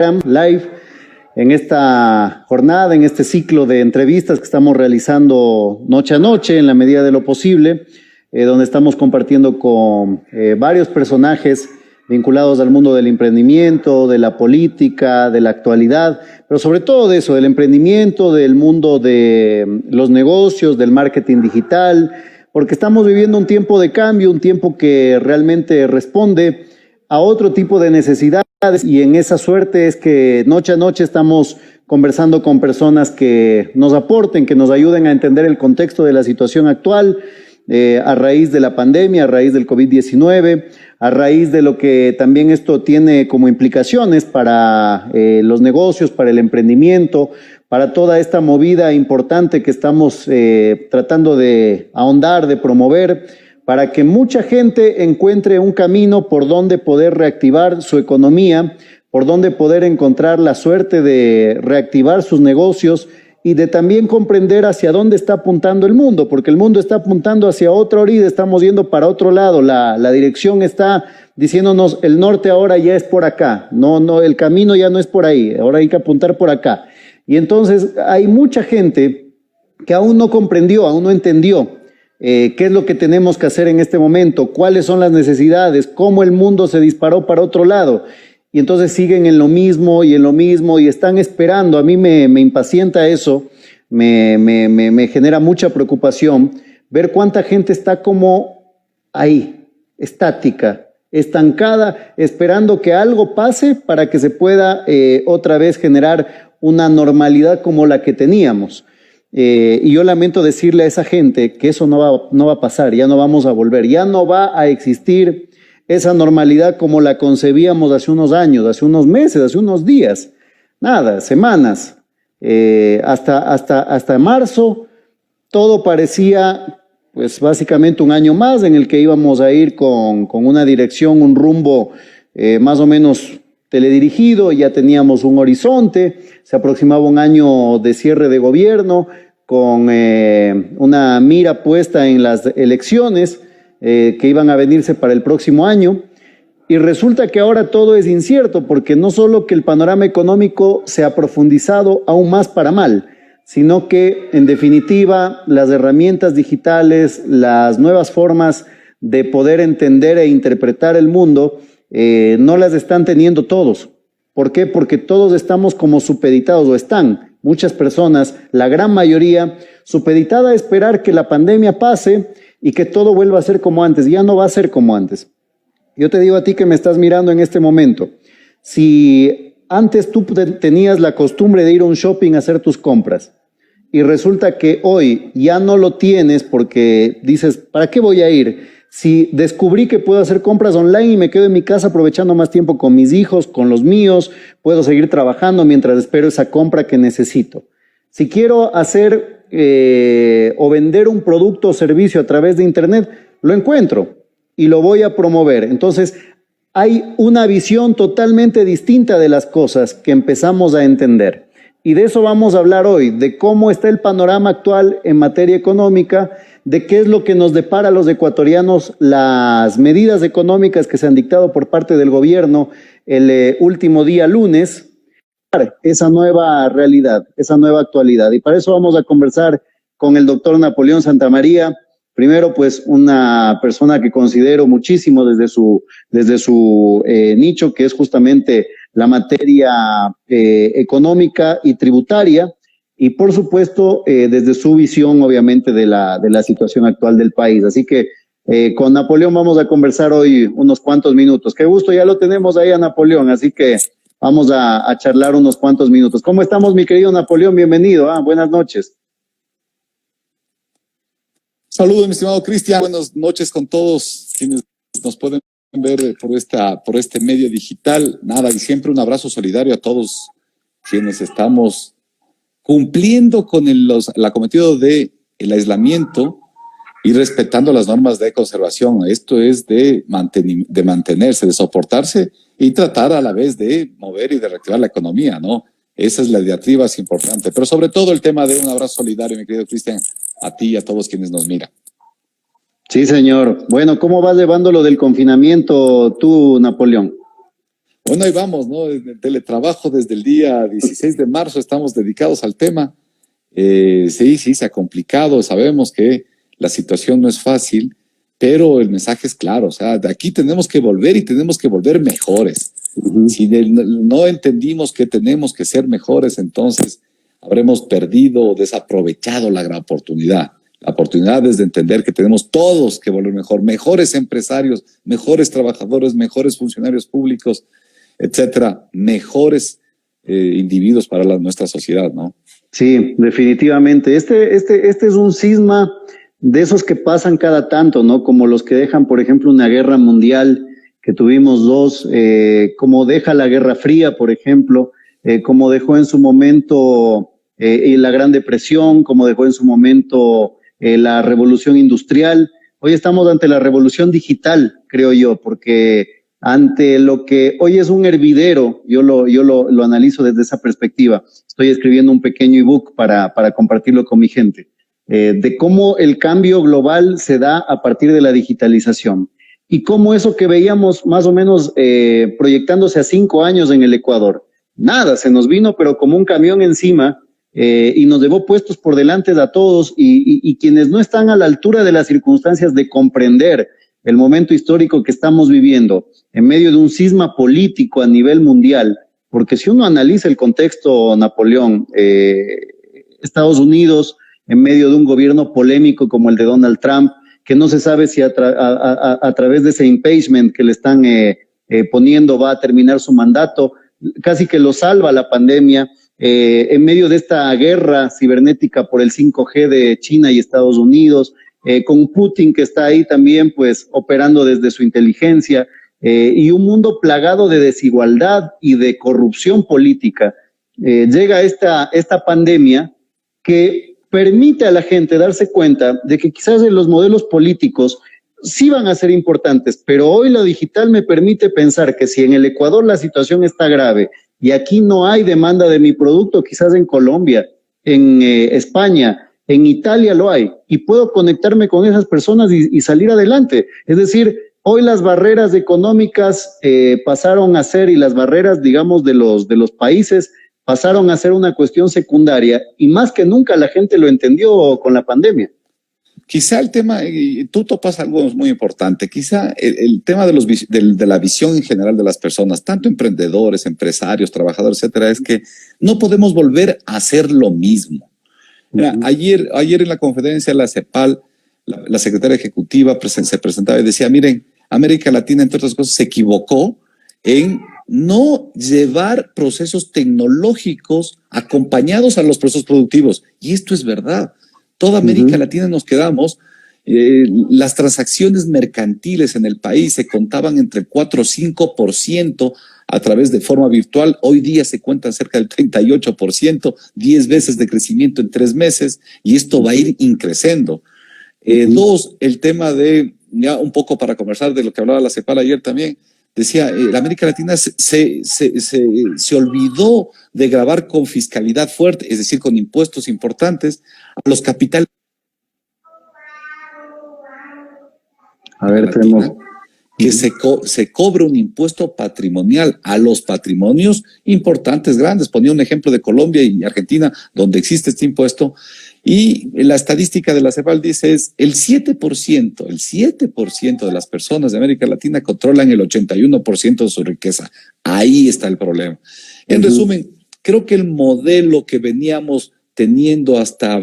Live en esta jornada, en este ciclo de entrevistas que estamos realizando noche a noche en la medida de lo posible, donde estamos compartiendo con varios personajes vinculados al mundo del emprendimiento, de la política, de la actualidad, pero sobre todo de eso, del emprendimiento, del mundo de los negocios, del marketing digital, porque estamos viviendo un tiempo de cambio, un tiempo que realmente responde a otro tipo de necesidades, y en esa suerte es que noche a noche estamos conversando con personas que nos aporten, que nos ayuden a entender el contexto de la situación actual, a raíz de la pandemia, a raíz del COVID-19, a raíz de lo que también esto tiene como implicaciones para los negocios, para el emprendimiento, para toda esta movida importante que estamos tratando de ahondar, de promover, para que mucha gente encuentre un camino por donde poder reactivar su economía, por donde poder encontrar la suerte de reactivar sus negocios y de también comprender hacia dónde está apuntando el mundo, porque el mundo está apuntando hacia otra orilla, estamos yendo para otro lado, la dirección está diciéndonos el norte ahora ya es por acá, no, el camino ya no es por ahí, ahora hay que apuntar por acá. Y entonces hay mucha gente que aún no comprendió, aún no entendió qué es lo que tenemos que hacer en este momento, cuáles son las necesidades, cómo el mundo se disparó para otro lado. Y entonces siguen en lo mismo y en lo mismo y están esperando. A mí me impacienta eso, me genera mucha preocupación ver cuánta gente está como ahí, estática, estancada, esperando que algo pase para que se pueda otra vez generar una normalidad como la que teníamos. Y yo lamento decirle a esa gente que eso no va a pasar, ya no vamos a volver, ya no va a existir esa normalidad como la concebíamos hace unos años, hace unos meses, hace unos días, nada, semanas, hasta marzo todo parecía pues básicamente un año más en el que íbamos a ir con una dirección, un rumbo más o menos teledirigido, ya teníamos un horizonte, se aproximaba un año de cierre de gobierno con una mira puesta en las elecciones que iban a venirse para el próximo año, y resulta que ahora todo es incierto porque no solo que el panorama económico se ha profundizado aún más para mal, sino que en definitiva las herramientas digitales, las nuevas formas de poder entender e interpretar el mundo no las están teniendo todos. ¿Por qué? Porque todos estamos como supeditados, o están muchas personas, la gran mayoría, supeditada a esperar que la pandemia pase y que todo vuelva a ser como antes. Ya no va a ser como antes. Yo te digo a ti que me estás mirando en este momento, si antes tú tenías la costumbre de ir a un shopping a hacer tus compras y resulta que hoy ya no lo tienes porque dices, ¿para qué voy a ir? Si descubrí que puedo hacer compras online y me quedo en mi casa aprovechando más tiempo con mis hijos, con los míos, puedo seguir trabajando mientras espero esa compra que necesito. Si quiero hacer o vender un producto o servicio a través de internet, lo encuentro y lo voy a promover. Entonces, hay una visión totalmente distinta de las cosas que empezamos a entender. Y de eso vamos a hablar hoy, de cómo está el panorama actual en materia económica, de qué es lo que nos depara a los ecuatorianos las medidas económicas que se han dictado por parte del gobierno el último día lunes, esa nueva realidad, esa nueva actualidad. Y para eso vamos a conversar con el doctor Napoleón Santamaría, primero pues una persona que considero muchísimo desde su nicho, que es justamente la materia económica y tributaria, y por supuesto desde su visión obviamente de la situación actual del país. Así que con Napoleón vamos a conversar hoy unos cuantos minutos. Qué gusto, ya lo tenemos ahí a Napoleón, así que vamos a charlar unos cuantos minutos. ¿Cómo estamos, mi querido Napoleón? Bienvenido. Buenas noches. Saludos, mi estimado Cristian. Buenas noches con todos quienes nos pueden ver por este medio digital. Nada, y siempre un abrazo solidario a todos quienes estamos cumpliendo con el acometido del aislamiento y respetando las normas de conservación. Esto es de mantenerse, de soportarse y tratar a la vez de mover y de reactivar la economía, ¿no? Esa es la diatriba, es importante. Pero sobre todo el tema de un abrazo solidario, mi querido Cristian, a ti y a todos quienes nos miran. Sí, señor. Bueno, ¿cómo vas llevando lo del confinamiento tú, Napoleón? Bueno, ahí vamos, ¿no? En el teletrabajo desde el día 16 de marzo estamos dedicados al tema. Sí, se ha complicado, sabemos que la situación no es fácil, pero el mensaje es claro, o sea, de aquí tenemos que volver y tenemos que volver mejores. Si no entendimos que tenemos que ser mejores, entonces habremos perdido o desaprovechado la gran oportunidad. La oportunidad es de entender que tenemos todos que volver mejor, mejores empresarios, mejores trabajadores, mejores funcionarios públicos, etcétera, mejores individuos para nuestra sociedad, ¿no? Sí, definitivamente. Este es un cisma de esos que pasan cada tanto, ¿no? Como los que dejan, por ejemplo, una guerra mundial, que tuvimos dos, como deja la Guerra Fría, por ejemplo, como dejó en su momento la Gran Depresión, como dejó en su momento la Revolución Industrial. Hoy estamos ante la revolución digital, creo yo, porque ante lo que hoy es un hervidero, yo lo analizo desde esa perspectiva. Estoy escribiendo un pequeño ebook para compartirlo con mi gente, de cómo el cambio global se da a partir de la digitalización y cómo eso que veíamos más o menos proyectándose a 5 años en el Ecuador, nada, se nos vino pero como un camión encima y nos llevó puestos por delante a todos y quienes no están a la altura de las circunstancias de comprender el momento histórico que estamos viviendo en medio de un cisma político a nivel mundial, porque si uno analiza el contexto, Napoleón, Estados Unidos en medio de un gobierno polémico como el de Donald Trump, que no se sabe si a través de ese impeachment que le están poniendo va a terminar su mandato, casi que lo salva la pandemia, en medio de esta guerra cibernética por el 5G de China y Estados Unidos, con Putin que está ahí también pues operando desde su inteligencia, y un mundo plagado de desigualdad y de corrupción política, llega esta pandemia que permite a la gente darse cuenta de que quizás los modelos políticos sí van a ser importantes, pero hoy lo digital me permite pensar que si en el Ecuador la situación está grave y aquí no hay demanda de mi producto, quizás en Colombia, en España, en Italia lo hay, y puedo conectarme con esas personas y salir adelante. Es decir, hoy las barreras económicas pasaron a ser, y las barreras, digamos, de los países pasaron a ser una cuestión secundaria, y más que nunca la gente lo entendió con la pandemia. Quizá el tema, y tú topas algo muy importante, quizá el tema de la visión en general de las personas, tanto emprendedores, empresarios, trabajadores, etcétera, es que no podemos volver a hacer lo mismo. Mira, ayer en la conferencia de la CEPAL, la secretaria ejecutiva se presentaba y decía, miren, América Latina, entre otras cosas, se equivocó en no llevar procesos tecnológicos acompañados a los procesos productivos. Y esto es verdad. Toda América Latina nos quedamos, las transacciones mercantiles en el país se contaban entre el 4 o 5% a través de forma virtual. Hoy día se cuentan cerca del 38%, 10 veces de crecimiento en 3 meses, y esto va a ir increciendo. Dos, el tema de, ya un poco para conversar de lo que hablaba la CEPAL ayer también, decía, la América Latina se olvidó de grabar con fiscalidad fuerte, es decir, con impuestos importantes a los capitales. A ver, tenemos que se cobre un impuesto patrimonial a los patrimonios importantes, grandes. Ponía un ejemplo de Colombia y Argentina, donde existe este impuesto, y la estadística de la CEPAL dice es el 7% de las personas de América Latina controlan el 81% de su riqueza. Ahí está el problema. En resumen, creo que el modelo que veníamos teniendo hasta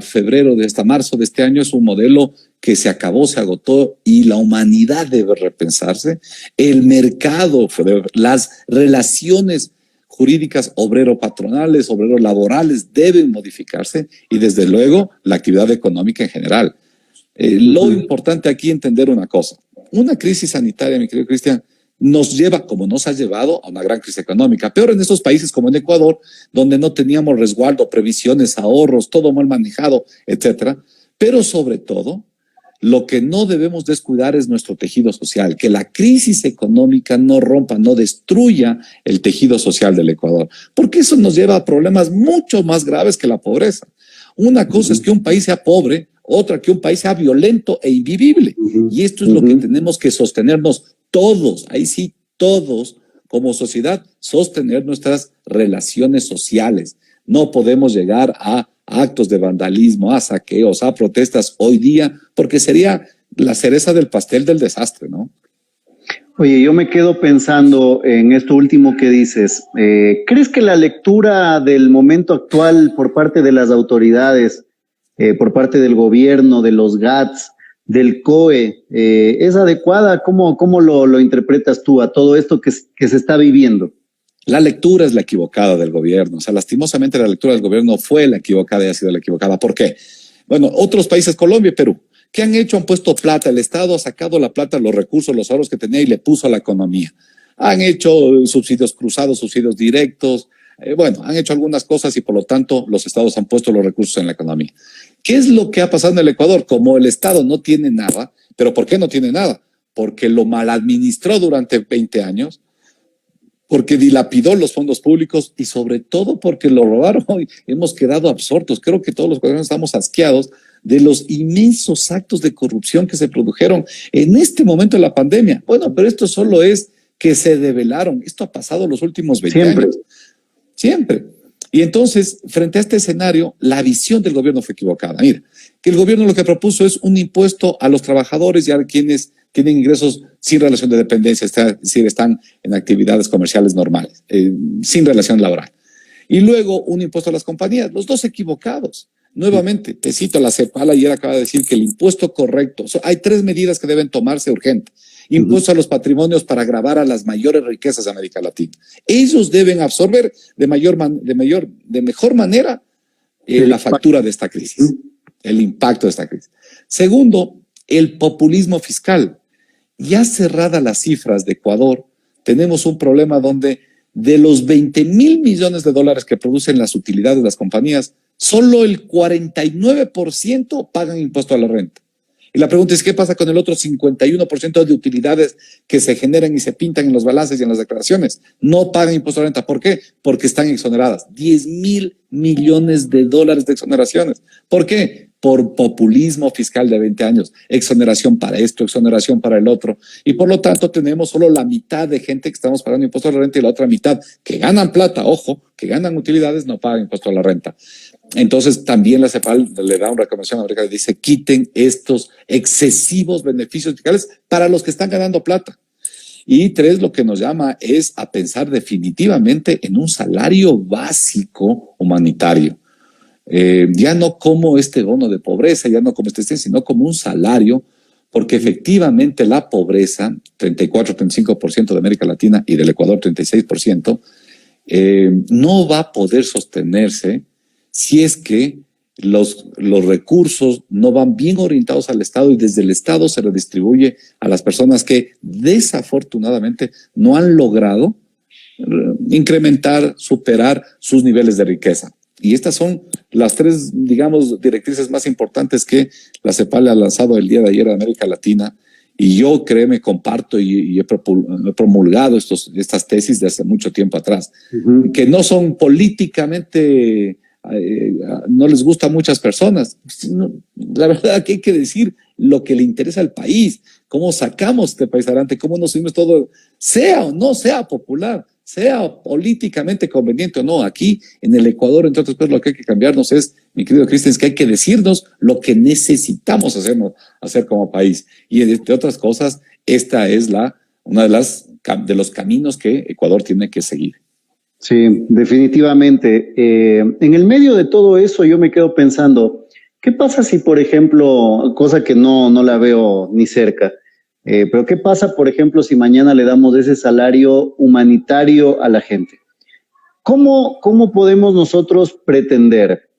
marzo de este año es un modelo que se acabó, se agotó, y la humanidad debe repensarse. El mercado, las relaciones jurídicas obrero-patronales, obrero-laborales deben modificarse, y desde luego la actividad económica en general. Lo importante aquí es entender una cosa. Una crisis sanitaria, mi querido Cristian, nos lleva, como nos ha llevado, a una gran crisis económica. Peor en estos países como en Ecuador, donde no teníamos resguardo, previsiones, ahorros, todo mal manejado, etcétera. Pero sobre todo, lo que no debemos descuidar es nuestro tejido social, que la crisis económica no rompa, no destruya el tejido social del Ecuador, porque eso nos lleva a problemas mucho más graves que la pobreza. Una cosa es que un país sea pobre, otra que un país sea violento e invivible, y esto es lo que tenemos que sostenernos todos, ahí sí, todos, como sociedad, sostener nuestras relaciones sociales. No podemos llegar a actos de vandalismo, a saqueos, a protestas hoy día, porque sería la cereza del pastel del desastre, ¿no? Oye, yo me quedo pensando en esto último que dices. ¿Crees que la lectura del momento actual por parte de las autoridades, por parte del gobierno, de los GATS, del COE, es adecuada? ¿Cómo lo interpretas tú a todo esto que se está viviendo? La lectura es la equivocada del gobierno. O sea, lastimosamente la lectura del gobierno fue la equivocada y ha sido la equivocada. ¿Por qué? Bueno, otros países, Colombia y Perú, ¿qué han hecho? Han puesto plata. El Estado ha sacado la plata, los recursos, los ahorros que tenía y le puso a la economía. Han hecho subsidios cruzados, subsidios directos. Bueno, han hecho algunas cosas y por lo tanto los estados han puesto los recursos en la economía. ¿Qué es lo que ha pasado en el Ecuador? Como el Estado no tiene nada, ¿pero por qué no tiene nada? Porque lo maladministró durante 20 años, porque dilapidó los fondos públicos y sobre todo porque lo robaron. Hemos quedado absortos. Creo que todos los ecuatorianos estamos asqueados de los inmensos actos de corrupción que se produjeron en este momento de la pandemia. Bueno, pero esto solo es que se develaron. Esto ha pasado los últimos 20 años. Siempre. Y entonces, frente a este escenario, la visión del gobierno fue equivocada. Mira, que el gobierno lo que propuso es un impuesto a los trabajadores y a quienes tienen ingresos sin relación de dependencia, es decir, están en actividades comerciales normales, sin relación laboral. Y luego un impuesto a las compañías, los dos equivocados. Nuevamente, te cito, la CEPAL ayer acaba de decir que el impuesto correcto, hay 3 medidas que deben tomarse urgente. Impuesto a los patrimonios para gravar a las mayores riquezas de América Latina. Ellos deben absorber de mejor manera la factura de esta crisis, el impacto de esta crisis. Segundo, el populismo fiscal. Ya cerradas las cifras de Ecuador, tenemos un problema donde de los 20,000 millones de dólares que producen las utilidades de las compañías, solo el 49% pagan impuesto a la renta. Y la pregunta es, ¿qué pasa con el otro 51% de utilidades que se generan y se pintan en los balances y en las declaraciones? No pagan impuesto a la renta. ¿Por qué? Porque están exoneradas. 10,000 millones de dólares de exoneraciones. ¿Por qué? Por populismo fiscal de 20 años. Exoneración para esto, exoneración para el otro. Y por lo tanto tenemos solo la mitad de gente que estamos pagando impuesto a la renta y la otra mitad que ganan plata, ojo, que ganan utilidades, no pagan impuesto a la renta. Entonces también la CEPAL le da una recomendación a América y dice, quiten estos excesivos beneficios fiscales para los que están ganando plata. Y 3, lo que nos llama es a pensar definitivamente en un salario básico humanitario. Ya no como este bono de pobreza, ya no como sino como un salario, porque efectivamente la pobreza, 34-35% de América Latina y del Ecuador 36%, no va a poder sostenerse si es que los recursos no van bien orientados al Estado y desde el Estado se redistribuye a las personas que desafortunadamente no han logrado incrementar, superar sus niveles de riqueza. Y estas son las 3, digamos, directrices más importantes que la CEPAL ha lanzado el día de ayer a América Latina. Y yo, créeme, comparto y he promulgado estas tesis de hace mucho tiempo atrás, que no son políticamente, no les gusta a muchas personas. La verdad que hay que decir lo que le interesa al país, cómo sacamos este país adelante, cómo nos subimos todo, sea o no sea popular, sea políticamente conveniente o no. Aquí en el Ecuador, entre otras cosas, lo que hay que cambiarnos es, mi querido Cristian, es que hay que decirnos lo que necesitamos hacer como país. Y entre otras cosas, esta es una de los caminos que Ecuador tiene que seguir. Sí, definitivamente. En el medio de todo eso yo me quedo pensando, ¿qué pasa si, por ejemplo, cosa que no la veo ni cerca, pero qué pasa, por ejemplo, si mañana le damos ese salario humanitario a la gente? ¿Cómo podemos nosotros pretender,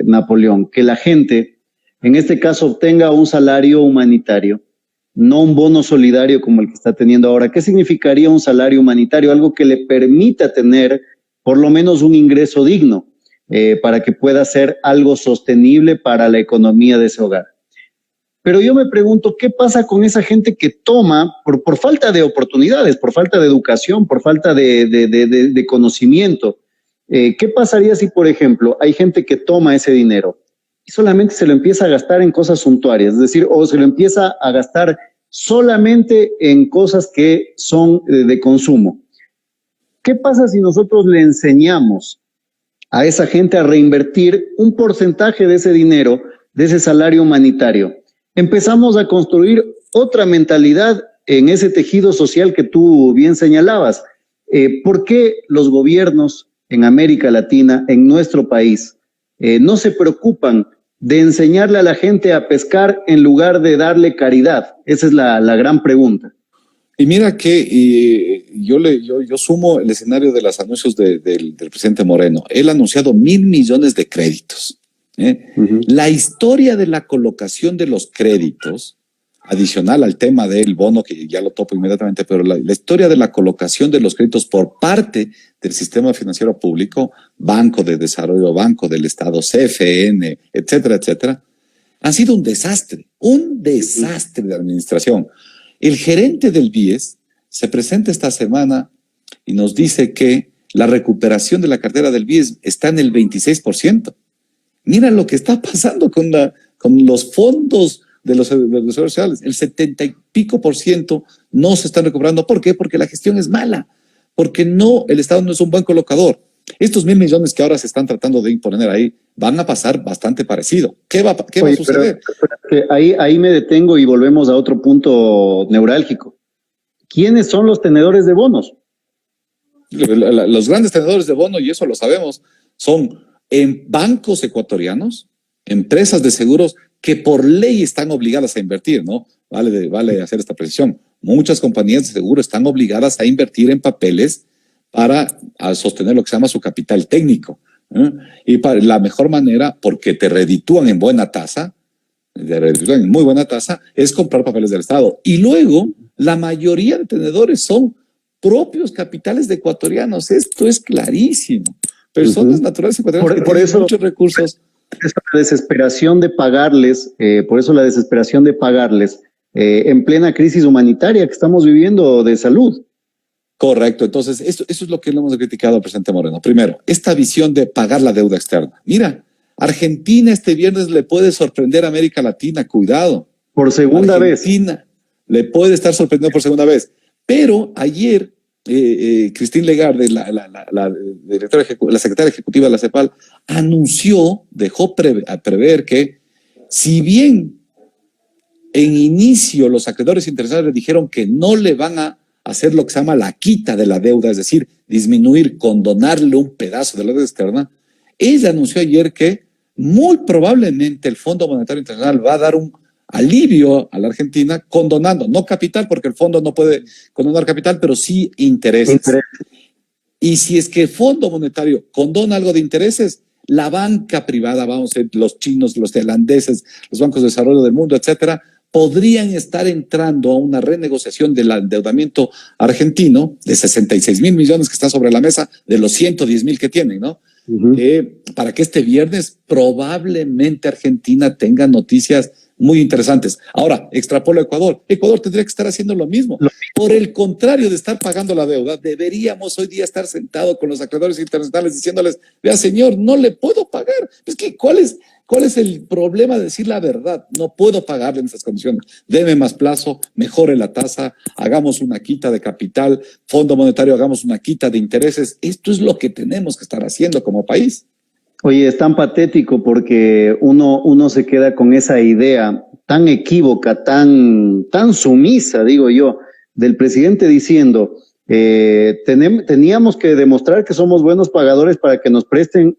Napoleón, que la gente, en este caso, obtenga un salario humanitario, no un bono solidario como el que está teniendo ahora? ¿Qué significaría un salario humanitario? Algo que le permita tener por lo menos un ingreso digno, para que pueda ser algo sostenible para la economía de ese hogar. Pero yo me pregunto, ¿qué pasa con esa gente que toma por falta de oportunidades, por falta de educación, por falta de conocimiento? ¿Qué pasaría si, por ejemplo, hay gente que toma ese dinero y solamente se lo empieza a gastar en cosas suntuarias? Es decir, o se lo empieza a gastar solamente en cosas que son de consumo. ¿Qué pasa si nosotros le enseñamos a esa gente a reinvertir un porcentaje de ese dinero, de ese salario humanitario? Empezamos a construir otra mentalidad en ese tejido social que tú bien señalabas. ¿Por qué los gobiernos en América Latina, en nuestro país, no se preocupan de enseñarle a la gente a pescar en lugar de darle caridad? Esa es la gran pregunta. Y mira que yo sumo el escenario de los anuncios del presidente Moreno. Él ha anunciado 1.000 millones de créditos. La historia de la colocación de los créditos, adicional al tema del bono, que ya lo topo inmediatamente, pero la historia de la colocación de los créditos por parte del sistema financiero público, Banco de Desarrollo, Banco del Estado, CFN, etcétera, etcétera, ha sido un desastre de administración. El gerente del BIES se presenta esta semana y nos dice que la recuperación de la cartera del BIES está en el 26%. Mira lo que está pasando con los fondos de los desarrollos sociales. El 70 y pico % no se están recuperando. ¿Por qué? Porque la gestión es mala. Porque el Estado no es un buen colocador. Estos 1.000 millones que ahora se están tratando de imponer ahí van a pasar bastante parecido. ¿Qué va a suceder? Pero ahí me detengo y volvemos a otro punto neurálgico. ¿Quiénes son los tenedores de bonos? Los grandes tenedores de bonos, y eso lo sabemos, son en bancos ecuatorianos, empresas de seguros que por ley están obligadas a invertir, ¿no? Vale hacer esta precisión. Muchas compañías de seguro están obligadas a invertir en papeles para sostener lo que se llama su capital técnico. Y para la mejor manera, porque te reditúan en buena tasa, en muy buena tasa, es comprar papeles del Estado. Y luego, la mayoría de tenedores son propios capitales de ecuatorianos. Esto es clarísimo. Personas naturales ecuatorianas por eso, muchos recursos. La desesperación de pagarles, en plena crisis humanitaria que estamos viviendo de salud. Correcto. Entonces, eso es lo que le hemos criticado al presidente Moreno. Primero, esta visión de pagar la deuda externa. Mira, Argentina este viernes le puede sorprender a América Latina. Cuidado. Por segunda vez. Argentina le puede estar sorprendiendo por segunda vez. Pero ayer, Christine Lagarde, la secretaria ejecutiva de la CEPAL, dejó prever que si bien en inicio los acreedores internacionales dijeron que no le van a hacer lo que se llama la quita de la deuda, es decir, disminuir, condonarle un pedazo de la deuda externa, ella anunció ayer que muy probablemente el Fondo Monetario Internacional va a dar un alivio a la Argentina condonando, no capital, porque el fondo no puede condonar capital, pero sí intereses. Y si es que el Fondo Monetario condona algo de intereses, la banca privada, vamos a decir, los chinos, los tailandeses, los bancos de desarrollo del mundo, etcétera, podrían estar entrando a una renegociación del endeudamiento argentino de 66.000 millones que están sobre la mesa de los 110.000 que tienen, ¿no? Para que este viernes probablemente Argentina tenga noticias muy interesantes. Ahora, extrapolo a Ecuador. Ecuador tendría que estar haciendo lo mismo. Por el contrario de estar pagando la deuda, deberíamos hoy día estar sentados con los acreedores internacionales diciéndoles, vea señor, no le puedo pagar. Es que, ¿cuál es el problema de decir la verdad? No puedo pagarle en esas condiciones. Deme más plazo, mejore la tasa, hagamos una quita de capital, Fondo Monetario, hagamos una quita de intereses. Esto es lo que tenemos que estar haciendo como país. Oye, es tan patético porque uno se queda con esa idea tan equívoca, tan sumisa, digo yo, del presidente diciendo, teníamos que demostrar que somos buenos pagadores para que nos presten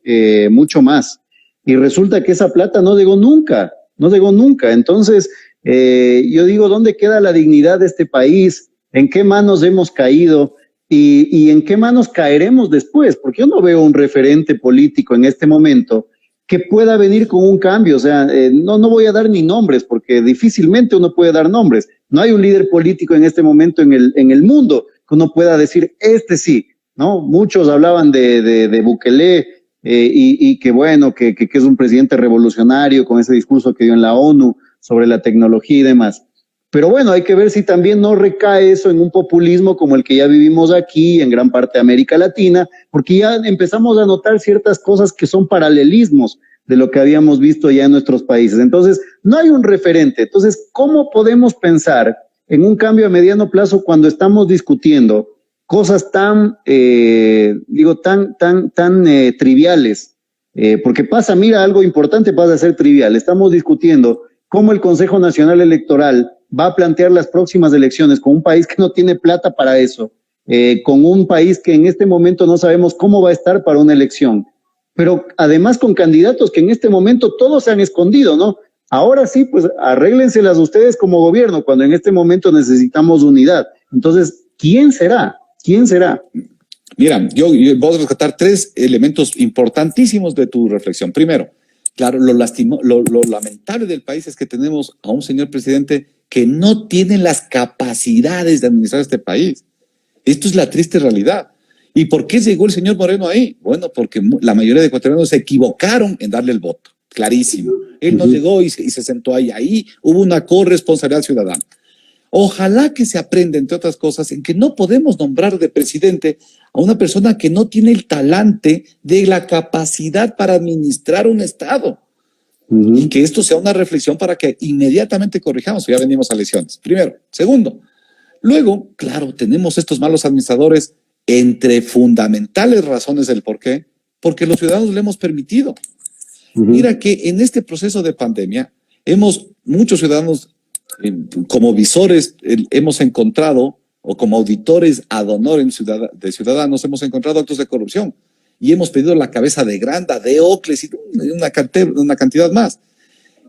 mucho más. Y resulta que esa plata no llegó nunca. Entonces, yo digo, ¿dónde queda la dignidad de este país? ¿En qué manos hemos caído? ¿Y en qué manos caeremos después? Porque yo no veo un referente político en este momento que pueda venir con un cambio. O sea, no voy a dar ni nombres porque difícilmente uno puede dar nombres. No hay un líder político en este momento en el mundo que uno pueda decir, este sí, ¿no? Muchos hablaban de Bukele y que bueno, que es un presidente revolucionario con ese discurso que dio en la ONU sobre la tecnología y demás. Pero bueno, hay que ver si también no recae eso en un populismo como el que ya vivimos aquí en gran parte de América Latina, porque ya empezamos a notar ciertas cosas que son paralelismos de lo que habíamos visto ya en nuestros países. Entonces, no hay un referente. Entonces, ¿cómo podemos pensar en un cambio a mediano plazo cuando estamos discutiendo cosas tan, triviales? Porque pasa, mira, algo importante pasa a ser trivial. Estamos discutiendo cómo el Consejo Nacional Electoral va a plantear las próximas elecciones con un país que no tiene plata para eso, con un país que en este momento no sabemos cómo va a estar para una elección, pero además con candidatos que en este momento todos se han escondido, ¿no? Ahora sí, pues arréglenselas ustedes como gobierno, cuando en este momento necesitamos unidad. Entonces, ¿quién será? ¿Quién será? Mira, yo voy a rescatar tres elementos importantísimos de tu reflexión. Primero, claro, lo lamentable del país es que tenemos a un señor presidente que no tiene las capacidades de administrar este país. Esto es la triste realidad. ¿Y por qué llegó el señor Moreno ahí? Bueno, porque la mayoría de ecuatorianos se equivocaron en darle el voto, clarísimo. Él no llegó y se sentó ahí. Ahí hubo una corresponsabilidad ciudadana. Ojalá que se aprenda, entre otras cosas, en que no podemos nombrar de presidente a una persona que no tiene el talante de la capacidad para administrar un Estado. Y que esto sea una reflexión para que inmediatamente corrijamos. Ya venimos a lesiones. Primero. Segundo, luego, claro, tenemos estos malos administradores entre fundamentales razones del por qué, porque los ciudadanos le hemos permitido. Mira que en este proceso de pandemia, muchos ciudadanos como visores hemos encontrado, o como auditores ad honorem de ciudadanos, hemos encontrado actos de corrupción y hemos pedido la cabeza de Granda, de Ocles y una cantidad más.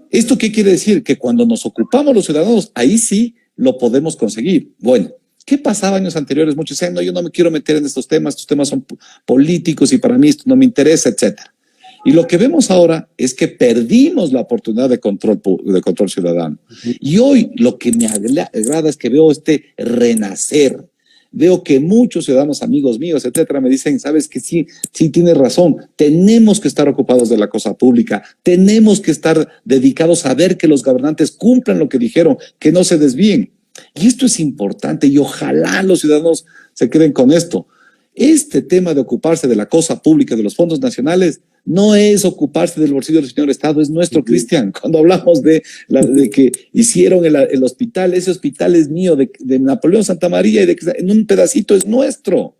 ¿Esto qué quiere decir? Que cuando nos ocupamos los ciudadanos, ahí sí lo podemos conseguir. Bueno, ¿qué pasaba años anteriores? Muchos decían, no, yo no me quiero meter en estos temas son políticos y para mí esto no me interesa, etcétera. Y lo que vemos ahora es que perdimos la oportunidad de control ciudadano. Y hoy lo que me agrada es que veo este renacer. Veo que muchos ciudadanos, amigos míos, etcétera, me dicen, sabes que sí tienes razón, tenemos que estar ocupados de la cosa pública, tenemos que estar dedicados a ver que los gobernantes cumplan lo que dijeron, que no se desvíen. Y esto es importante y ojalá los ciudadanos se queden con esto. Este tema de ocuparse de la cosa pública, de los fondos nacionales, no es ocuparse del bolsillo del señor Estado, es nuestro, Cristian. Cuando hablamos de que hicieron el hospital, ese hospital es mío, de Napoleón Santamaría, y en un pedacito es nuestro.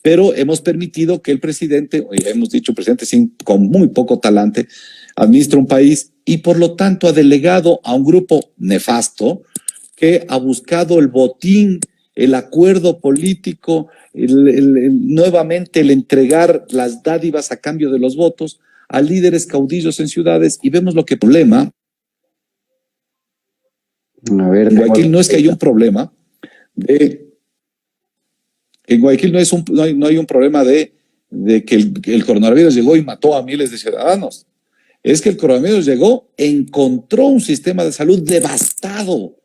Pero hemos permitido que el presidente, hemos dicho presidente con muy poco talante, administra un país y por lo tanto ha delegado a un grupo nefasto que ha buscado el botín, el acuerdo político, nuevamente el entregar las dádivas a cambio de los votos a líderes caudillos en ciudades, y vemos lo que problema. A ver, en Guayaquil no es que haya un problema en Guayaquil no hay un problema de que el coronavirus llegó y mató a miles de ciudadanos. Es que el coronavirus llegó, encontró un sistema de salud devastado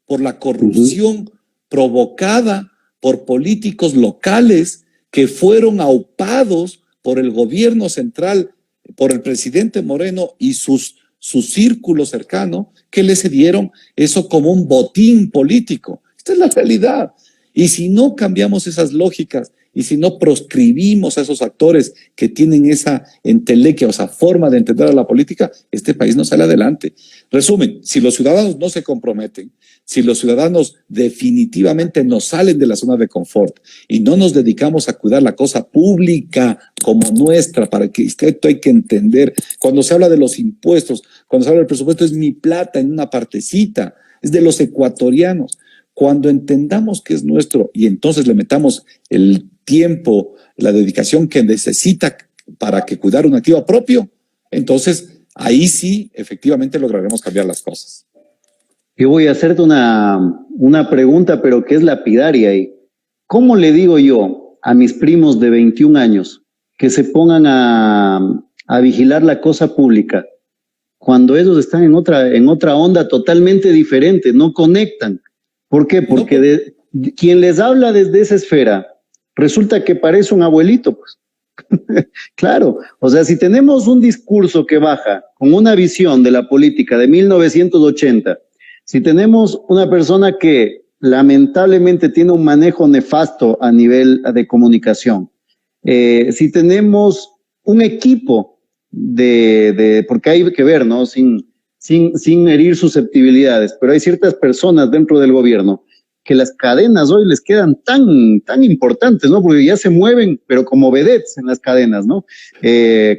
por la corrupción provocada por políticos locales que fueron aupados por el gobierno central, por el presidente Moreno y su círculo cercano, que le cedieron eso como un botín político. Esta es la realidad. Y si no cambiamos esas lógicas y si no proscribimos a esos actores que tienen esa entelequia o esa forma de entender a la política, este país no sale adelante. Resumen, si los ciudadanos no se comprometen, si los ciudadanos definitivamente no salen de la zona de confort y no nos dedicamos a cuidar la cosa pública como nuestra, para que esto hay que entender, cuando se habla de los impuestos, cuando se habla del presupuesto, es mi plata en una partecita, es de los ecuatorianos. Cuando entendamos que es nuestro y entonces le metamos el tiempo, la dedicación que necesita para que cuidar un activo propio, entonces ahí sí efectivamente lograremos cambiar las cosas. Yo voy a hacerte una pregunta, pero que es lapidaria. ¿Cómo le digo yo a mis primos de 21 años que se pongan a vigilar la cosa pública cuando ellos están en otra onda totalmente diferente, no conectan? ¿Por qué? Porque quien les habla desde esa esfera resulta que parece un abuelito, pues. Claro, o sea, si tenemos un discurso que baja con una visión de la política de 1980, si tenemos una persona que lamentablemente tiene un manejo nefasto a nivel de comunicación, si tenemos un equipo porque hay que ver, ¿no? Sin sin herir susceptibilidades, pero hay ciertas personas dentro del gobierno que las cadenas hoy les quedan tan importantes, ¿no? Porque ya se mueven, pero como vedettes en las cadenas, ¿no?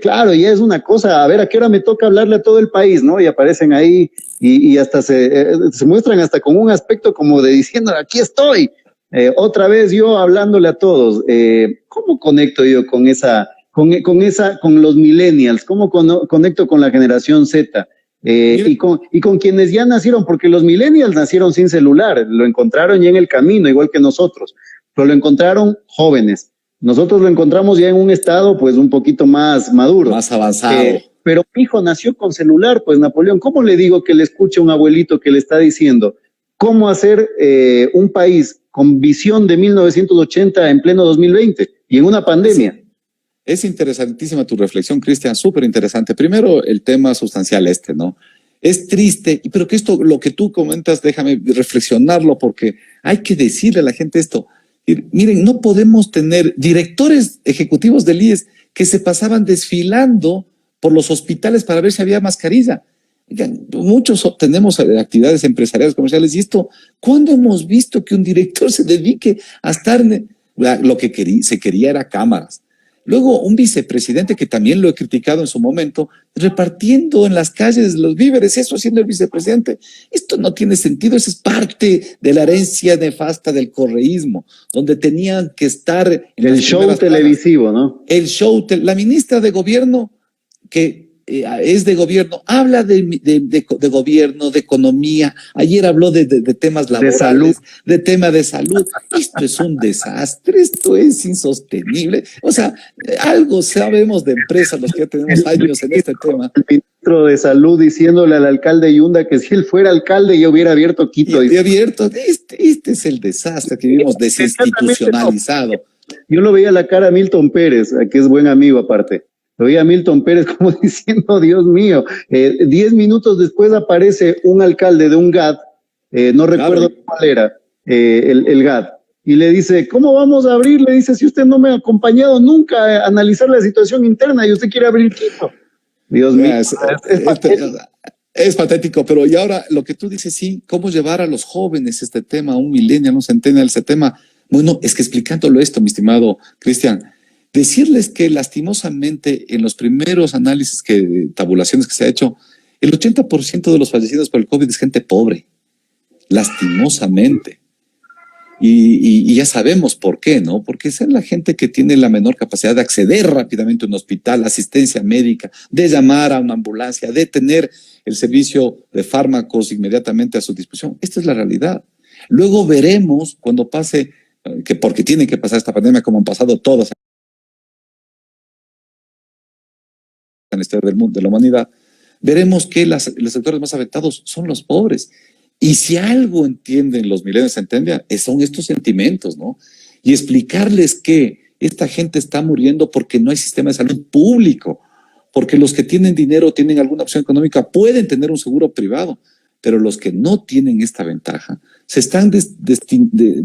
Claro, ya es una cosa, a ver, ¿a qué hora me toca hablarle a todo el país, ¿no? Y aparecen ahí y hasta se muestran hasta con un aspecto como de diciendo, aquí estoy, otra vez yo hablándole a todos. ¿Cómo conecto yo con los millennials? ¿Cómo conecto con la generación Z? Y con quienes ya nacieron, porque los millennials nacieron sin celular, lo encontraron ya en el camino, igual que nosotros, pero lo encontraron jóvenes. Nosotros lo encontramos ya en un estado, pues, un poquito más maduro. Más avanzado. Pero mi hijo nació con celular, pues, Napoleón, ¿cómo le digo que le escuche a un abuelito que le está diciendo cómo hacer un país con visión de 1980 en pleno 2020 y en una pandemia? Sí. Es interesantísima tu reflexión, Cristian, súper interesante. Primero, el tema sustancial ¿no? Es triste, pero que esto, lo que tú comentas, déjame reflexionarlo porque hay que decirle a la gente esto. Miren, no podemos tener directores ejecutivos del IES que se pasaban desfilando por los hospitales para ver si había mascarilla. Muchos tenemos actividades empresariales, comerciales, y esto, ¿cuándo hemos visto que un director se dedique a estar? Lo que se quería era cámaras. Luego, un vicepresidente, que también lo he criticado en su momento, repartiendo en las calles los víveres, eso haciendo el vicepresidente. Esto no tiene sentido, eso es parte de la herencia nefasta del correísmo, donde tenían que estar en el show televisivo, ¿no? El show, la ministra de gobierno, que es de gobierno, habla de gobierno, de economía. Ayer habló de temas laborales, de tema de salud. Esto es un desastre, esto es insostenible. O sea, algo sabemos de empresas los que ya tenemos años en este tema. El ministro de Salud diciéndole al alcalde Yunda que si él fuera alcalde ya hubiera abierto Quito. Y abierto, este es el desastre que vivimos desinstitucionalizado. Yo lo veía la cara a Milton Pérez, que es buen amigo aparte. Lo veía a Milton Pérez como diciendo, Dios mío, 10 minutos después aparece un alcalde de un GAD, no recuerdo cuál era, el GAD, y le dice, ¿cómo vamos a abrir? Le dice, si usted no me ha acompañado nunca a analizar la situación interna y usted quiere abrir Quito. Dios mío, es patético, pero y ahora lo que tú dices, sí, ¿cómo llevar a los jóvenes este tema, a un millennial, un centennial, ese tema? Bueno, es que explicándolo esto, mi estimado Cristian, decirles que lastimosamente en los primeros análisis, tabulaciones que se ha hecho, el 80% de los fallecidos por el COVID es gente pobre, lastimosamente. Y ya sabemos por qué, ¿no? Porque es la gente que tiene la menor capacidad de acceder rápidamente a un hospital, asistencia médica, de llamar a una ambulancia, de tener el servicio de fármacos inmediatamente a su disposición. Esta es la realidad. Luego veremos cuando pase, porque tiene que pasar esta pandemia como han pasado todas en la historia del mundo, de la humanidad, veremos que los sectores más afectados son los pobres. Y si algo entienden los millennials, son estos sentimientos, ¿no? Y explicarles que esta gente está muriendo porque no hay sistema de salud público, porque los que tienen dinero, tienen alguna opción económica, pueden tener un seguro privado, pero los que no tienen esta ventaja se están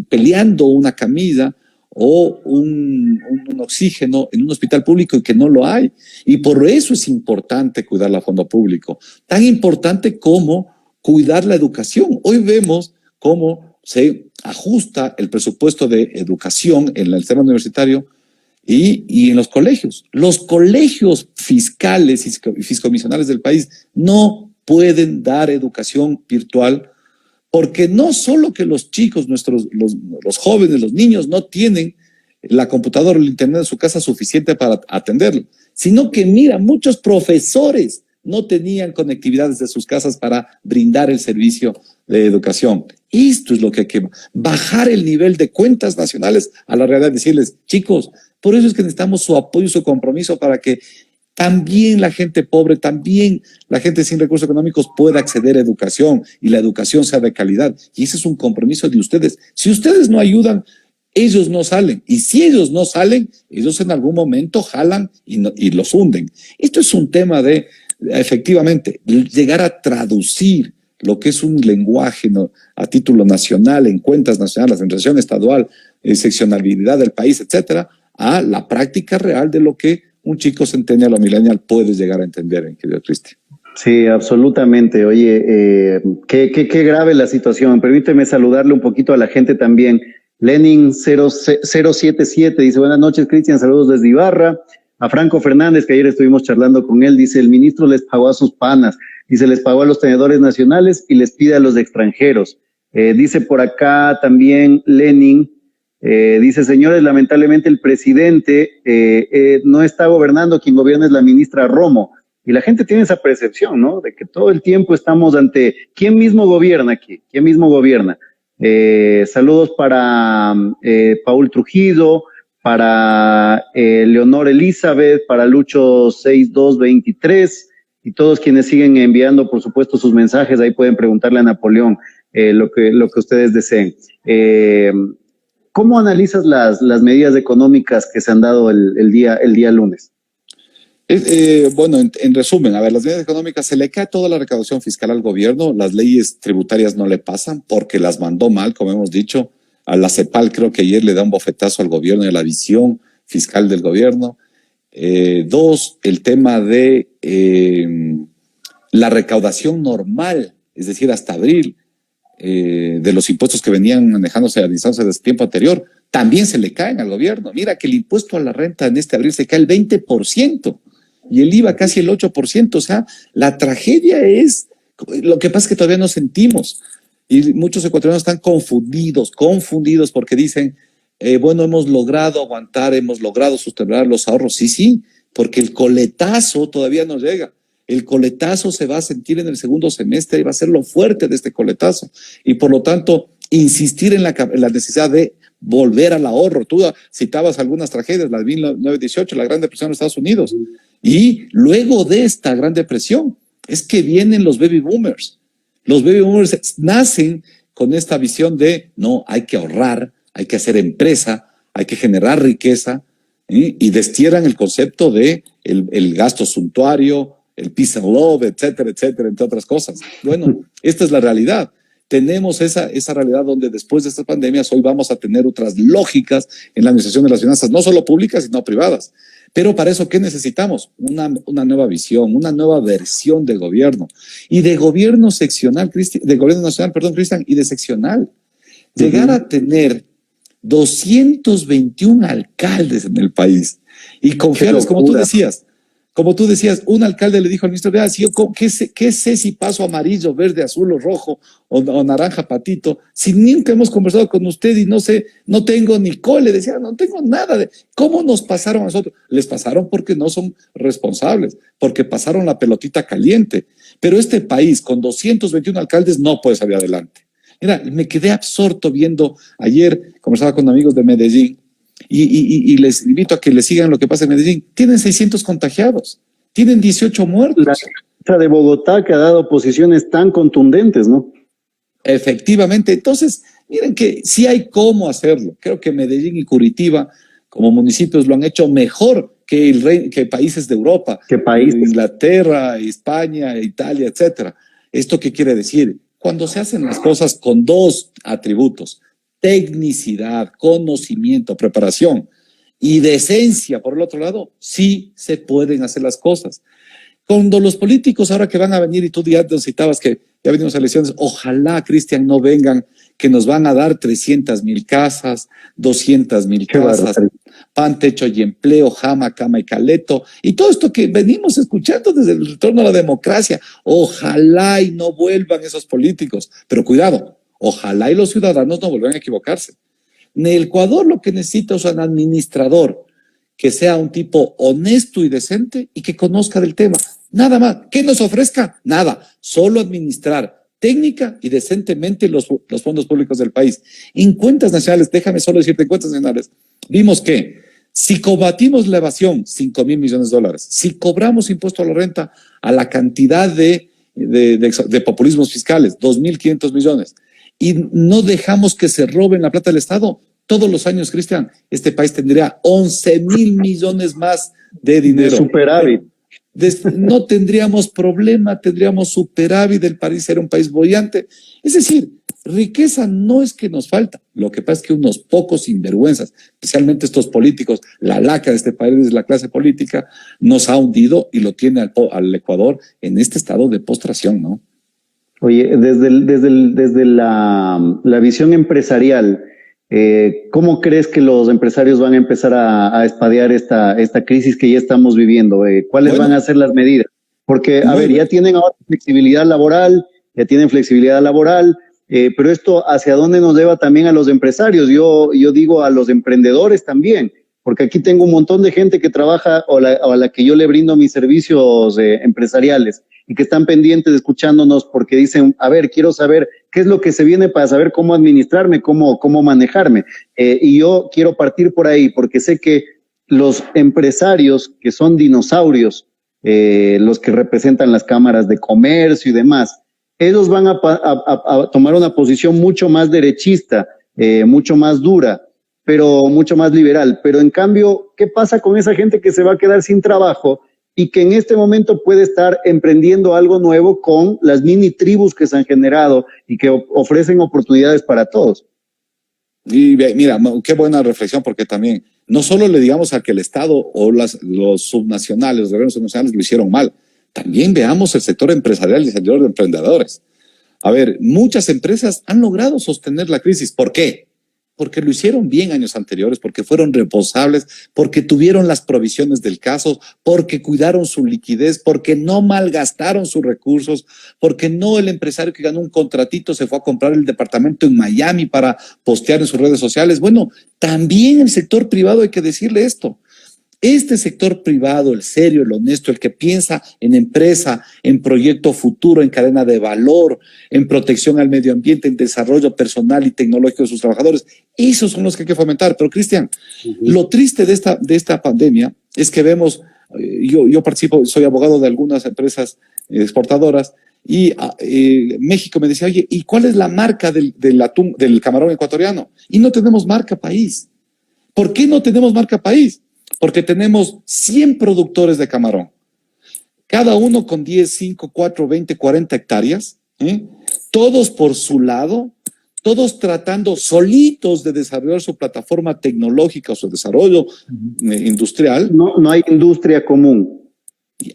peleando una camilla o un oxígeno en un hospital público y que no lo hay. Y por eso es importante cuidar a fondo público, tan importante como cuidar la educación. Hoy vemos cómo se ajusta el presupuesto de educación en el sistema universitario y en los colegios. Los colegios fiscales y fiscomisionales del país no pueden dar educación virtual porque no solo que los chicos, los jóvenes, los niños no tienen la computadora o el internet en su casa suficiente para atenderlo, sino que mira, muchos profesores no tenían conectividad desde sus casas para brindar el servicio de educación. Esto es lo que hay que bajar el nivel de cuentas nacionales a la realidad, decirles, chicos, por eso es que necesitamos su apoyo y su compromiso para que también la gente pobre, también la gente sin recursos económicos pueda acceder a educación y la educación sea de calidad. Y ese es un compromiso de ustedes. Si ustedes no ayudan, ellos no salen. Y si ellos no salen, ellos en algún momento jalan y los hunden. Esto es un tema de, efectivamente, llegar a traducir lo que es un lenguaje, ¿no?, a título nacional, en cuentas nacionales, en relación estadual, seccionalidad del país, etcétera, a la práctica real de lo que un chico centennial o millennial puede llegar a entender, en querido Cristian. Sí, absolutamente. Oye, qué grave la situación. Permíteme saludarle un poquito a la gente también. Lenin 077 dice, buenas noches, Cristian, saludos desde Ibarra. A Franco Fernández, que ayer estuvimos charlando con él, dice, el ministro les pagó a sus panas, dice, les pagó a los tenedores nacionales y les pide a los extranjeros. Dice por acá también Lenin, dice, señores, lamentablemente el presidente no está gobernando, quien gobierna es la ministra Romo. Y la gente tiene esa percepción, ¿no? De que todo el tiempo estamos ante quién mismo gobierna aquí, quién mismo gobierna. Saludos para Paul Trujillo, para Leonor Elizabeth, para Lucho 6223 y todos quienes siguen enviando, por supuesto, sus mensajes. Ahí pueden preguntarle a Napoleón lo que ustedes deseen. ¿Cómo analizas las medidas económicas que se han dado el día lunes? Bueno, en resumen, a ver, las medidas económicas, se le cae toda la recaudación fiscal al gobierno, las leyes tributarias no le pasan porque las mandó mal, como hemos dicho, a la CEPAL creo que ayer le da un bofetazo al gobierno y a la visión fiscal del gobierno. Dos, el tema de la recaudación normal, es decir, hasta abril, de los impuestos que venían manejándose y administrándose desde tiempo anterior, también se le caen al gobierno. Mira que el impuesto a la renta en este abril se cae el 20%. Y el IVA casi el 8%, o sea, la tragedia es, lo que pasa es que todavía no sentimos, y muchos ecuatorianos están confundidos porque dicen, bueno, hemos logrado aguantar, hemos logrado sustentar los ahorros, sí, porque el coletazo todavía no llega, el coletazo se va a sentir en el segundo semestre y va a ser lo fuerte de este coletazo, y por lo tanto, insistir en la necesidad de volver al ahorro. Tú citabas algunas tragedias, la de 1918, la Gran Depresión en Estados Unidos, y luego de esta Gran Depresión es que vienen los baby boomers. Los baby boomers nacen con esta visión de, no, hay que ahorrar, hay que hacer empresa, hay que generar riqueza, y destierran el concepto de el gasto suntuario, el peace and love, etcétera, etcétera, entre otras cosas. Bueno, esta es la realidad. Tenemos esa realidad donde después de estas pandemias hoy vamos a tener otras lógicas en la administración de las finanzas, no solo públicas, sino privadas. Pero para eso, ¿qué necesitamos? Una nueva visión, una nueva versión de gobierno. Y de gobierno seccional, de gobierno nacional, perdón, Cristian, y de seccional. Llegar a tener 221 alcaldes en el país y confiarles, como tú decías, un alcalde le dijo al ministro, vea, si yo, ¿qué sé si paso amarillo, verde, azul o rojo o naranja patito? Si nunca hemos conversado con usted y no sé, no tengo ni cole, decía, no tengo nada. ¿Cómo nos pasaron a nosotros? Les pasaron porque no son responsables, porque pasaron la pelotita caliente. Pero este país con 221 alcaldes no puede salir adelante. Mira, me quedé absorto viendo, ayer conversaba con amigos de Medellín, y les invito a que le sigan lo que pasa en Medellín. Tienen 600 contagiados, tienen 18 muertos. La ministra de Bogotá que ha dado posiciones tan contundentes, ¿no? Efectivamente, entonces, miren que sí hay cómo hacerlo. Creo que Medellín y Curitiba, como municipios, lo han hecho mejor que países de Europa, ¿Qué países? Inglaterra, España, Italia, etcétera. ¿Esto qué quiere decir? Cuando se hacen las cosas con dos atributos, tecnicidad, conocimiento, preparación y decencia, por el otro lado, sí se pueden hacer las cosas. Cuando los políticos ahora que van a venir, y tú ya nos citabas que ya venimos a elecciones, ojalá, Cristian, no vengan, que nos van a dar 300,000 casas, 200,000 casas, pan, techo y empleo, jama, cama y caleto, y todo esto que venimos escuchando desde el retorno a la democracia. Ojalá y no vuelvan esos políticos, pero cuidado, ojalá y los ciudadanos no vuelvan a equivocarse. En el Ecuador lo que necesita es un administrador que sea un tipo honesto y decente y que conozca del tema. Nada más. ¿Qué nos ofrezca? Nada. Solo administrar técnica y decentemente los fondos públicos del país. En cuentas nacionales, déjame solo decirte, en cuentas nacionales, vimos que si combatimos la evasión, 5,000 millones de dólares. Si cobramos impuesto a la renta a la cantidad de populismos fiscales, 2,500 millones. Y no dejamos que se roben la plata del Estado. Todos los años, Cristian, este país tendría 11,000 millones más de dinero. De superávit. No tendríamos problema, tendríamos superávit, el país era un país boyante. Es decir, riqueza no es que nos falta, lo que pasa es que unos pocos sinvergüenzas, especialmente estos políticos, la laca de este país, la clase política, nos ha hundido y lo tiene al Ecuador en este estado de postración, ¿no? Oye, desde la visión empresarial, ¿cómo crees que los empresarios van a empezar a espadear esta crisis que ya estamos viviendo? ¿Cuáles van a ser las medidas? Porque, a ver, ya tienen ahora flexibilidad laboral, pero esto hacia dónde nos lleva también a los empresarios. Yo digo a los emprendedores también, porque aquí tengo un montón de gente que trabaja o a la que yo le brindo mis servicios empresariales y que están pendientes escuchándonos porque dicen, a ver, quiero saber qué es lo que se viene para saber cómo administrarme, cómo manejarme. Y yo quiero partir por ahí porque sé que los empresarios que son dinosaurios, los que representan las cámaras de comercio y demás, ellos van a tomar una posición mucho más derechista, mucho más dura, pero mucho más liberal. Pero en cambio, ¿qué pasa con esa gente que se va a quedar sin trabajo y que en este momento puede estar emprendiendo algo nuevo con las mini tribus que se han generado y que ofrecen oportunidades para todos? Y mira, qué buena reflexión, porque también no solo le digamos a que el Estado o los subnacionales, los gobiernos subnacionales lo hicieron mal, también veamos el sector empresarial y el sector de emprendedores. A ver, muchas empresas han logrado sostener la crisis. ¿Por qué? Porque lo hicieron bien años anteriores, porque fueron responsables, porque tuvieron las provisiones del caso, porque cuidaron su liquidez, porque no malgastaron sus recursos, porque no el empresario que ganó un contratito se fue a comprar el departamento en Miami para postear en sus redes sociales. Bueno, también el sector privado hay que decirle esto. Este sector privado, el serio, el honesto, el que piensa en empresa, en proyecto futuro, en cadena de valor, en protección al medio ambiente, en desarrollo personal y tecnológico de sus trabajadores, esos son los que hay que fomentar. Pero, Cristian, lo triste de esta pandemia es que vemos, yo participo, soy abogado de algunas empresas exportadoras, y México me decía, oye, ¿y cuál es la marca del atún, del camarón ecuatoriano? Y no tenemos marca país. ¿Por qué no tenemos marca país? Porque tenemos 100 productores de camarón, cada uno con 10, 5, 4, 20, 40 hectáreas, todos por su lado, todos tratando solitos de desarrollar su plataforma tecnológica o su desarrollo industrial. No hay industria común.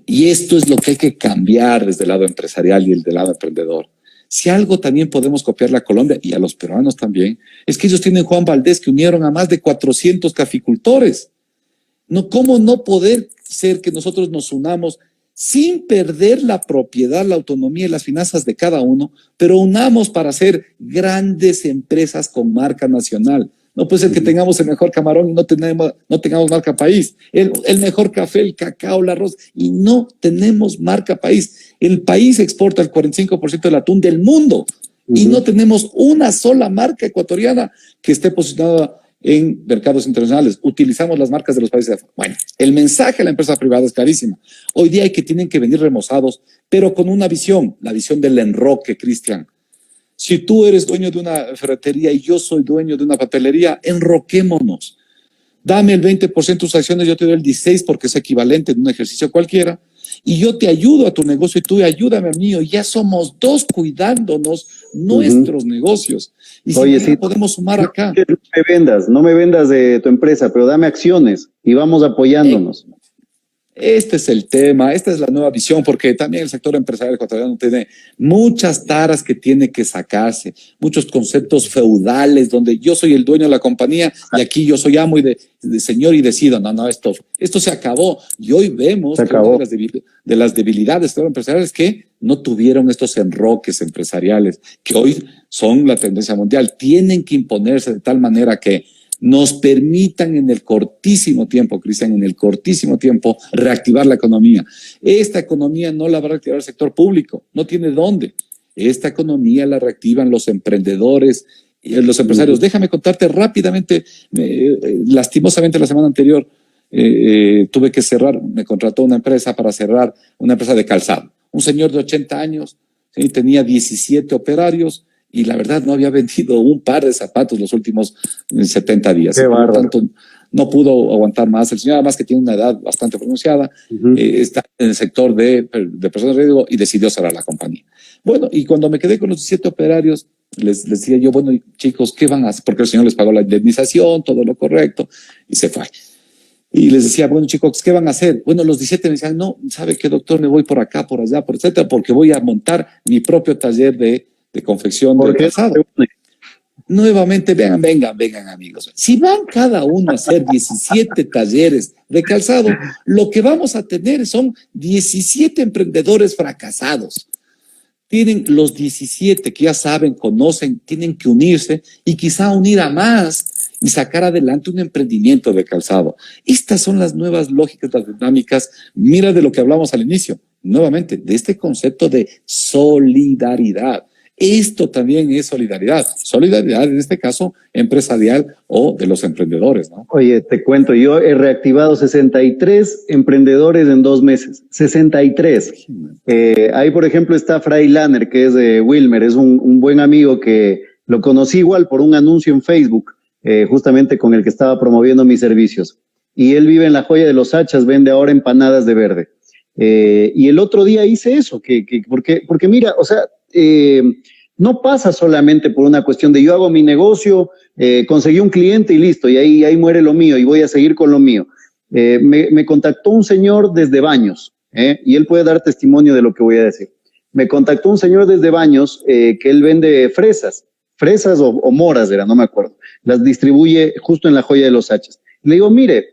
Y esto es lo que hay que cambiar desde el lado empresarial y el del lado emprendedor. Si algo también podemos copiarle a Colombia y a los peruanos también, es que ellos tienen Juan Valdez, que unieron a más de 400 caficultores. No, ¿cómo no poder ser que nosotros nos unamos sin perder la propiedad, la autonomía y las finanzas de cada uno, pero unamos para hacer grandes empresas con marca nacional? No puede ser que tengamos el mejor camarón y no tengamos marca país, el mejor café, el cacao, el arroz, y no tenemos marca país. El país exporta el 45% del atún del mundo y no tenemos una sola marca ecuatoriana que esté posicionada en mercados internacionales. Utilizamos las marcas de los países de afuera. Bueno, el mensaje a la empresa privada es clarísimo. Hoy día hay que tienen que venir remozados, pero con una visión, la visión del enroque, Cristian. Si tú eres dueño de una ferretería y yo soy dueño de una papelería, enroquémonos. Dame el 20% de tus acciones, yo te doy el 16% porque es equivalente en un ejercicio cualquiera, y yo te ayudo a tu negocio y tú ayúdame a mí, y ya somos dos cuidándonos nuestros negocios. Y Oye, si podemos sumar acá. No me vendas de tu empresa, pero dame acciones y vamos apoyándonos. Este es el tema, esta es la nueva visión, porque también el sector empresarial ecuatoriano tiene muchas taras que tiene que sacarse, muchos conceptos feudales donde yo soy el dueño de la compañía y aquí yo soy amo y de señor y decido. No, esto se acabó. Y hoy vemos que una de las debilidades del sector empresarial es que no tuvieron estos enroques empresariales que hoy son la tendencia mundial. Tienen que imponerse de tal manera que nos permitan en el cortísimo tiempo, Cristian, en el cortísimo tiempo, reactivar la economía. Esta economía no la va a reactivar el sector público, no tiene dónde. Esta economía la reactivan los emprendedores y los empresarios. Déjame contarte rápidamente, lastimosamente la semana anterior tuve que cerrar, me contrató una empresa para cerrar una empresa de calzado. Un señor de 80 años, ¿sí? Tenía 17 operarios, y la verdad no había vendido un par de zapatos los últimos 70 días. Qué por lo tanto, no pudo aguantar más. El señor, además que tiene una edad bastante pronunciada, está en el sector de personas de riesgo y decidió cerrar la compañía. Bueno, y cuando me quedé con los 17 operarios, les decía yo, bueno, chicos, ¿qué van a hacer? Porque el señor les pagó la indemnización, todo lo correcto, y se fue. Y les decía, bueno, chicos, ¿qué van a hacer? Bueno, los 17 me decían, no, ¿sabe qué, doctor? Me voy por acá, por allá, por etcétera, porque voy a montar mi propio taller de confección de ¿Por qué? calzado. Nuevamente, vengan, amigos. Si van cada uno a hacer 17 talleres de calzado, lo que vamos a tener son 17 emprendedores fracasados. Tienen los 17 que ya saben, conocen, tienen que unirse y quizá unir a más y sacar adelante un emprendimiento de calzado. Estas son las nuevas lógicas, las dinámicas. Mira de lo que hablamos al inicio, nuevamente, de este concepto de solidaridad. Esto también es solidaridad. Solidaridad, en este caso, empresarial o de los emprendedores, ¿no? Oye, te cuento, yo he reactivado 63 emprendedores en 2 meses. 63. Ahí, por ejemplo, está Fray Lanner, que es de Wilmer, es un buen amigo que lo conocí igual por un anuncio en Facebook, justamente con el que estaba promoviendo mis servicios. Y él vive en la Joya de los Hachas, vende ahora empanadas de verde. Y el otro día hice eso, porque mira, o sea, no pasa solamente por una cuestión de yo hago mi negocio, conseguí un cliente y listo, y ahí muere lo mío y voy a seguir con lo mío. Me contactó un señor desde Baños, y él puede dar testimonio de lo que voy a decir. Me contactó un señor desde Baños que él vende fresas o moras, no me acuerdo. Las distribuye justo en la Joya de los Hachas. Le digo, mire,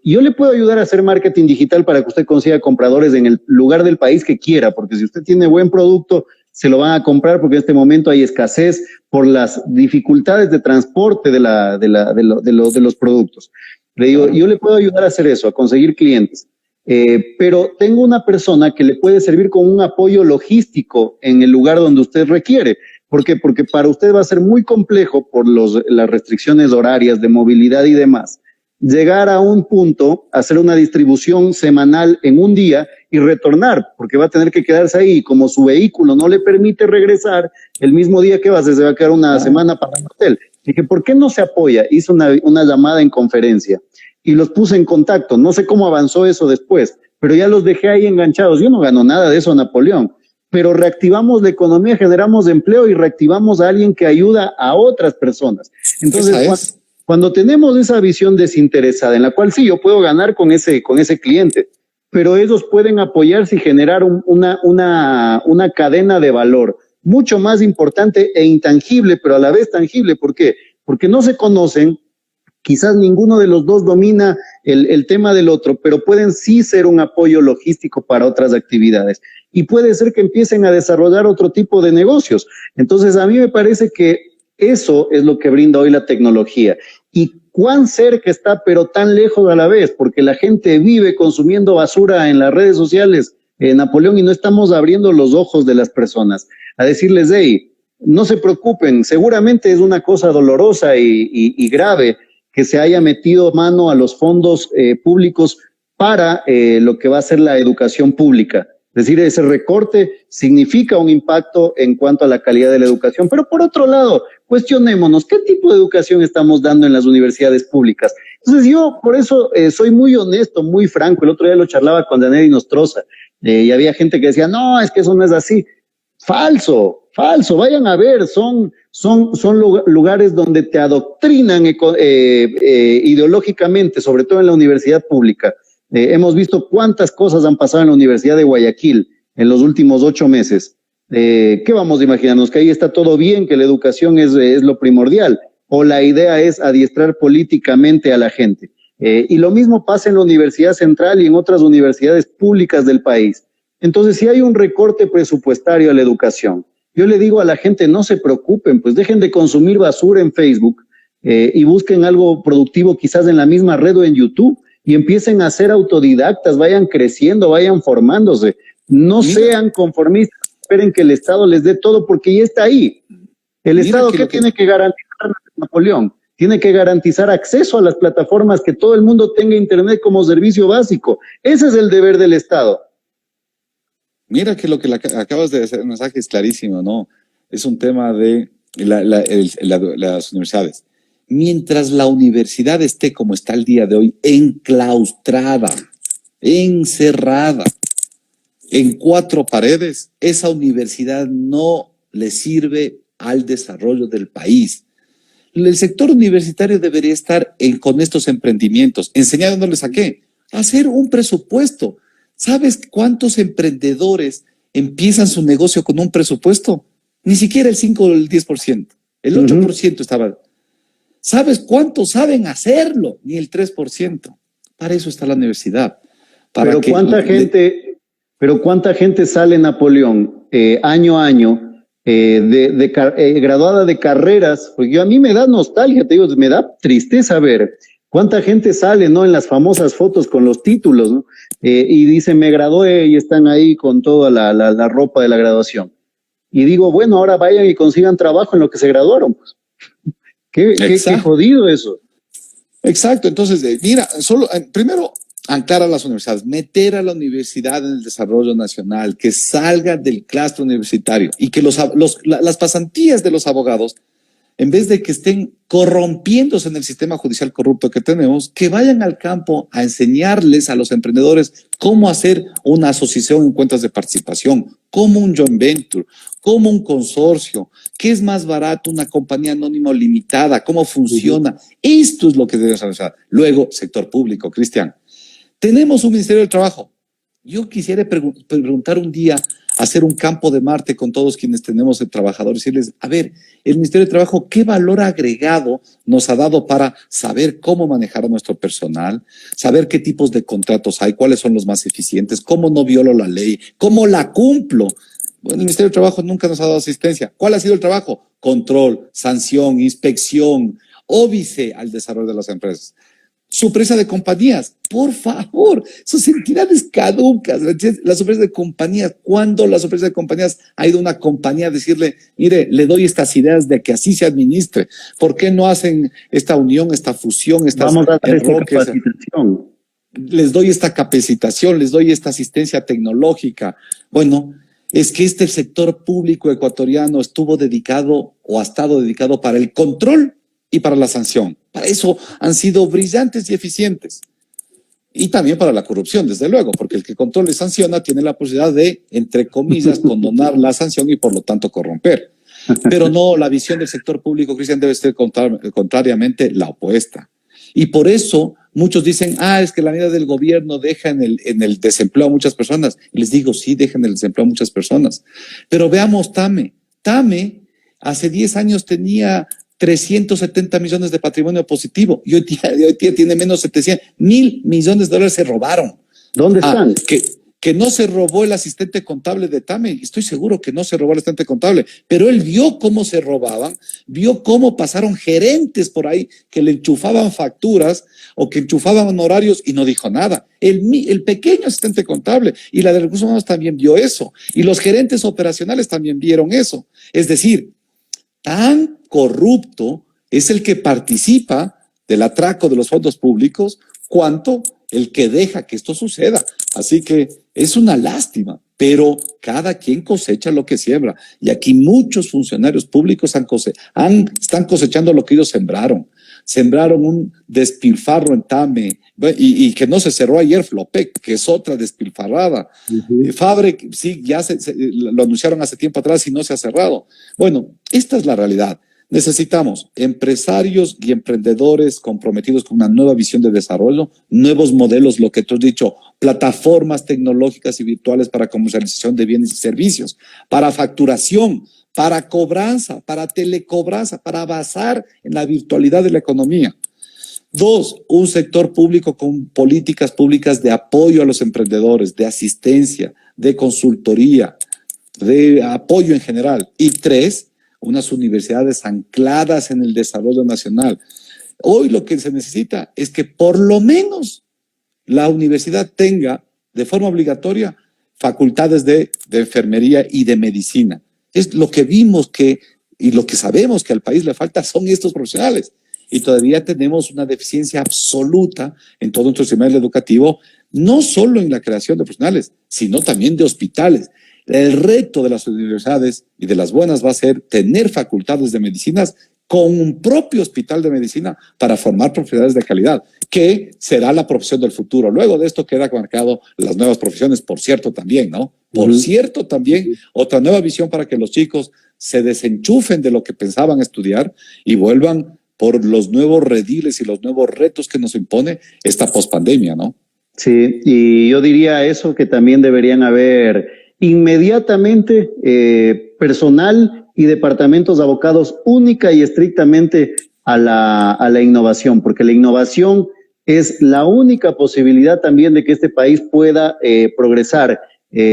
yo le puedo ayudar a hacer marketing digital para que usted consiga compradores en el lugar del país que quiera, porque si usted tiene buen producto, se lo van a comprar porque en este momento hay escasez por las dificultades de transporte de los productos. Le digo, yo le puedo ayudar a hacer eso, a conseguir clientes. Pero tengo una persona que le puede servir con un apoyo logístico en el lugar donde usted requiere. ¿Por qué? Porque para usted va a ser muy complejo por las restricciones horarias de movilidad y demás llegar a un punto, hacer una distribución semanal en un día y retornar, porque va a tener que quedarse ahí. Como su vehículo no le permite regresar, el mismo día que va a hacer, se va a quedar una semana para el hotel. Dije, ¿por qué no se apoya? Hice una llamada en conferencia y los puse en contacto. No sé cómo avanzó eso después, pero ya los dejé ahí enganchados. Yo no gano nada de eso, Napoleón, pero reactivamos la economía, generamos empleo y reactivamos a alguien que ayuda a otras personas. Entonces, cuando tenemos esa visión desinteresada, en la cual sí, yo puedo ganar con ese cliente, pero ellos pueden apoyarse y generar una cadena de valor mucho más importante e intangible, pero a la vez tangible. ¿Por qué? Porque no se conocen, quizás ninguno de los dos domina el tema del otro, pero pueden sí ser un apoyo logístico para otras actividades. Y puede ser que empiecen a desarrollar otro tipo de negocios. Entonces, a mí me parece que eso es lo que brinda hoy la tecnología. Y cuán cerca está, pero tan lejos a la vez, porque la gente vive consumiendo basura en las redes sociales, Napoleón, y no estamos abriendo los ojos de las personas a decirles, hey, no se preocupen, seguramente es una cosa dolorosa y grave que se haya metido mano a los fondos públicos para lo que va a ser la educación pública. Es decir, ese recorte significa un impacto en cuanto a la calidad de la educación. Pero por otro lado, cuestionémonos, ¿qué tipo de educación estamos dando en las universidades públicas? Entonces yo por eso soy muy honesto, muy franco. El otro día lo charlaba con Daniel Inostroza y había gente que decía, no, es que eso no es así. Falso, vayan a ver, son lugares donde te adoctrinan ideológicamente, sobre todo en la universidad pública. Hemos visto cuántas cosas han pasado en la Universidad de Guayaquil en los últimos 8 meses. ¿Qué vamos a imaginarnos? Que ahí está todo bien, que la educación es lo primordial, o la idea es adiestrar políticamente a la gente. Y lo mismo pasa en la Universidad Central y en otras universidades públicas del país. Entonces, si hay un recorte presupuestario a la educación, yo le digo a la gente, no se preocupen, pues dejen de consumir basura en Facebook y busquen algo productivo quizás en la misma red o en YouTube y empiecen a ser autodidactas, vayan creciendo, vayan formándose. No sean conformistas, esperen que el Estado les dé todo porque ya está ahí. ¿El Estado qué tiene que garantizar, Napoleón? Tiene que garantizar acceso a las plataformas, que todo el mundo tenga internet como servicio básico. Ese es el deber del Estado. Mira que lo que acabas de hacer, el mensaje es clarísimo, ¿no? Es un tema de las universidades. Mientras la universidad esté como está el día de hoy, enclaustrada, encerrada, en 4 paredes, esa universidad no le sirve al desarrollo del país. El sector universitario debería estar con estos emprendimientos, enseñándoles a qué, a hacer un presupuesto. ¿Sabes cuántos emprendedores empiezan su negocio con un presupuesto? Ni siquiera el 5 o el 10%. El 8% estaba. ¿Sabes cuántos saben hacerlo? Ni el 3%. Para eso está la universidad. Pero ¿cuánta gente sale, Napoleón, año a año, graduada de carreras? Porque a mí me da nostalgia, te digo, me da tristeza ver cuánta gente sale, ¿no? En las famosas fotos con los títulos, ¿no? Y dicen, me gradué, y están ahí con toda la ropa de la graduación. Y digo, bueno, ahora vayan y consigan trabajo en lo que se graduaron, pues. Qué jodido eso. Exacto, entonces, mira, primero anclar a las universidades, meter a la universidad en el desarrollo nacional, que salga del claustro universitario y que las pasantías de los abogados, en vez de que estén corrompiéndose en el sistema judicial corrupto que tenemos, que vayan al campo a enseñarles a los emprendedores cómo hacer una asociación en cuentas de participación, cómo un joint venture, cómo un consorcio, qué es más barato una compañía anónima o limitada, cómo funciona. Esto es lo que debe hacer. Luego, sector público, Cristian. Tenemos un Ministerio del Trabajo. Yo quisiera preguntar un día, hacer un campo de Marte con todos quienes tenemos de trabajadores y decirles, a ver, el Ministerio de Trabajo, ¿qué valor agregado nos ha dado para saber cómo manejar a nuestro personal, saber qué tipos de contratos hay, cuáles son los más eficientes, cómo no violo la ley, cómo la cumplo? Bueno, el Ministerio de Trabajo nunca nos ha dado asistencia. ¿Cuál ha sido el trabajo? Control, sanción, inspección, óbice al desarrollo de las empresas. Supresa de compañías, por favor, sus entidades caducas, la supresa de compañías. ¿Cuándo la supresa de compañías ha ido una compañía a decirle, mire, le doy estas ideas de que así se administre? ¿Por qué no hacen esta unión, esta fusión, Vamos a dar esta capacitación? Les doy esta capacitación, les doy esta asistencia tecnológica. Bueno, es que este sector público ecuatoriano estuvo dedicado o ha estado dedicado para el control y para la sanción. Para eso han sido brillantes y eficientes. Y también para la corrupción, desde luego, porque el que controla y sanciona tiene la posibilidad de, entre comillas, condonar la sanción y por lo tanto corromper. Pero no, la visión del sector público, Cristian, debe ser contrariamente la opuesta. Y por eso muchos dicen, es que la medida del gobierno deja en el desempleo a muchas personas. Y les digo, sí, deja en el desempleo a muchas personas. Pero veamos TAME. TAME hace 10 años tenía 370 millones de patrimonio positivo y hoy día tiene menos 700. $1,000 millones se robaron. ¿Dónde están? Que no se robó el asistente contable de TAME, estoy seguro que no se robó el asistente contable, pero él vio cómo se robaban, vio cómo pasaron gerentes por ahí que le enchufaban facturas o que enchufaban honorarios y no dijo nada. El pequeño asistente contable y la de recursos humanos también vio eso, y los gerentes operacionales también vieron eso. Es decir, tan corrupto es el que participa del atraco de los fondos públicos cuanto el que deja que esto suceda. Así que es una lástima, pero cada quien cosecha lo que siembra. Y aquí muchos funcionarios públicos están cosechando lo que ellos sembraron. Sembraron un despilfarro en TAME y que no se cerró ayer Flopec, que es otra despilfarrada. Fabre, sí, ya lo anunciaron hace tiempo atrás y no se ha cerrado. Bueno, esta es la realidad. Necesitamos empresarios y emprendedores comprometidos con una nueva visión de desarrollo, nuevos modelos, lo que tú has dicho, plataformas tecnológicas y virtuales para comercialización de bienes y servicios, para facturación, para cobranza, para telecobranza, para basar en la virtualidad de la economía. 2, un sector público con políticas públicas de apoyo a los emprendedores, de asistencia, de consultoría, de apoyo en general. Y 3, unas universidades ancladas en el desarrollo nacional. Hoy lo que se necesita es que por lo menos la universidad tenga de forma obligatoria facultades de enfermería y de medicina. Es lo que vimos y lo que sabemos que al país le falta son estos profesionales. Y todavía tenemos una deficiencia absoluta en todo nuestro sistema educativo, no solo en la creación de profesionales, sino también de hospitales. El reto de las universidades y de las buenas va a ser tener facultades de medicinas con un propio hospital de medicina para formar profesionales de calidad, que será la profesión del futuro. Luego de esto queda marcado las nuevas profesiones, por cierto, también, ¿no? Por cierto, también otra nueva visión para que los chicos se desenchufen de lo que pensaban estudiar y vuelvan por los nuevos rediles y los nuevos retos que nos impone esta pospandemia, ¿no? Sí, y yo diría eso, que también deberían haber inmediatamente personal y departamentos abocados única y estrictamente a la innovación, porque la innovación es la única posibilidad también de que este país pueda progresar.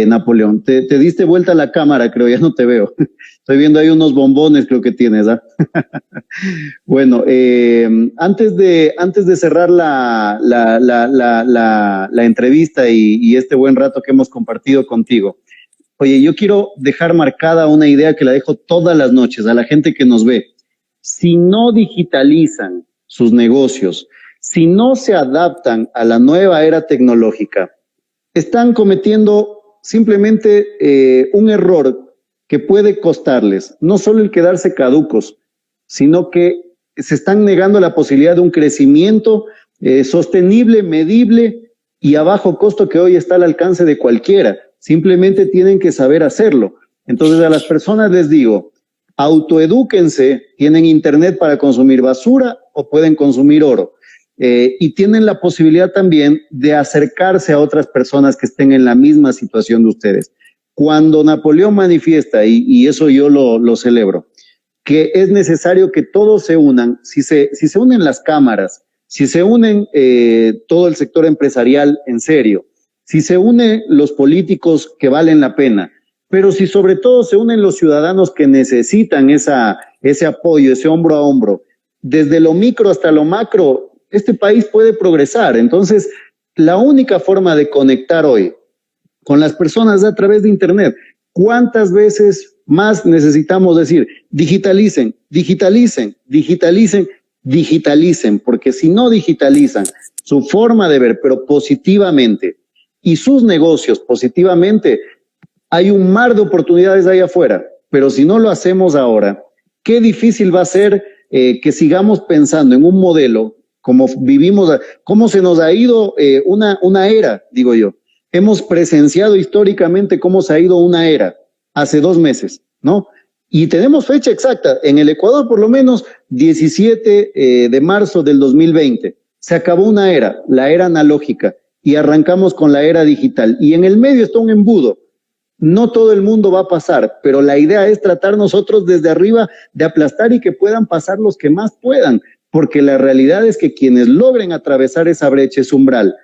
Napoleón, te diste vuelta a la cámara, creo, ya no te veo. Estoy viendo ahí unos bombones, creo que tienes, ¿ah? Bueno, antes de cerrar la entrevista y este buen rato que hemos compartido contigo, oye, yo quiero dejar marcada una idea que la dejo todas las noches a la gente que nos ve. Si no digitalizan sus negocios, si no se adaptan a la nueva era tecnológica, están cometiendo simplemente un error que puede costarles no solo el quedarse caducos, sino que se están negando la posibilidad de un crecimiento sostenible, medible y a bajo costo que hoy está al alcance de cualquiera. Simplemente tienen que saber hacerlo. Entonces a las personas les digo, autoedúquense, tienen internet para consumir basura o pueden consumir oro. Y tienen la posibilidad también de acercarse a otras personas que estén en la misma situación de ustedes. Cuando Napoleón manifiesta, y eso yo lo celebro, que es necesario que todos se unan, si se unen las cámaras, si se unen todo el sector empresarial en serio, si se unen los políticos que valen la pena, pero si sobre todo se unen los ciudadanos que necesitan ese apoyo, ese hombro a hombro, desde lo micro hasta lo macro, este país puede progresar. Entonces, la única forma de conectar hoy con las personas es a través de Internet. ¿Cuántas veces más necesitamos decir, digitalicen, digitalicen, digitalicen, digitalicen? Porque si no digitalizan su forma de ver, pero positivamente, y sus negocios positivamente, hay un mar de oportunidades ahí afuera. Pero si no lo hacemos ahora, qué difícil va a ser que sigamos pensando en un modelo como vivimos, cómo se nos ha ido una era, digo yo. Hemos presenciado históricamente cómo se ha ido una era hace 2 meses, ¿no? Y tenemos fecha exacta, en el Ecuador por lo menos 17 de marzo del 2020. Se acabó una era, la era analógica, y arrancamos con la era digital. Y en el medio está un embudo. No todo el mundo va a pasar, pero la idea es tratar nosotros desde arriba de aplastar y que puedan pasar los que más puedan, porque la realidad es que quienes logren atravesar esa brecha, ese umbral,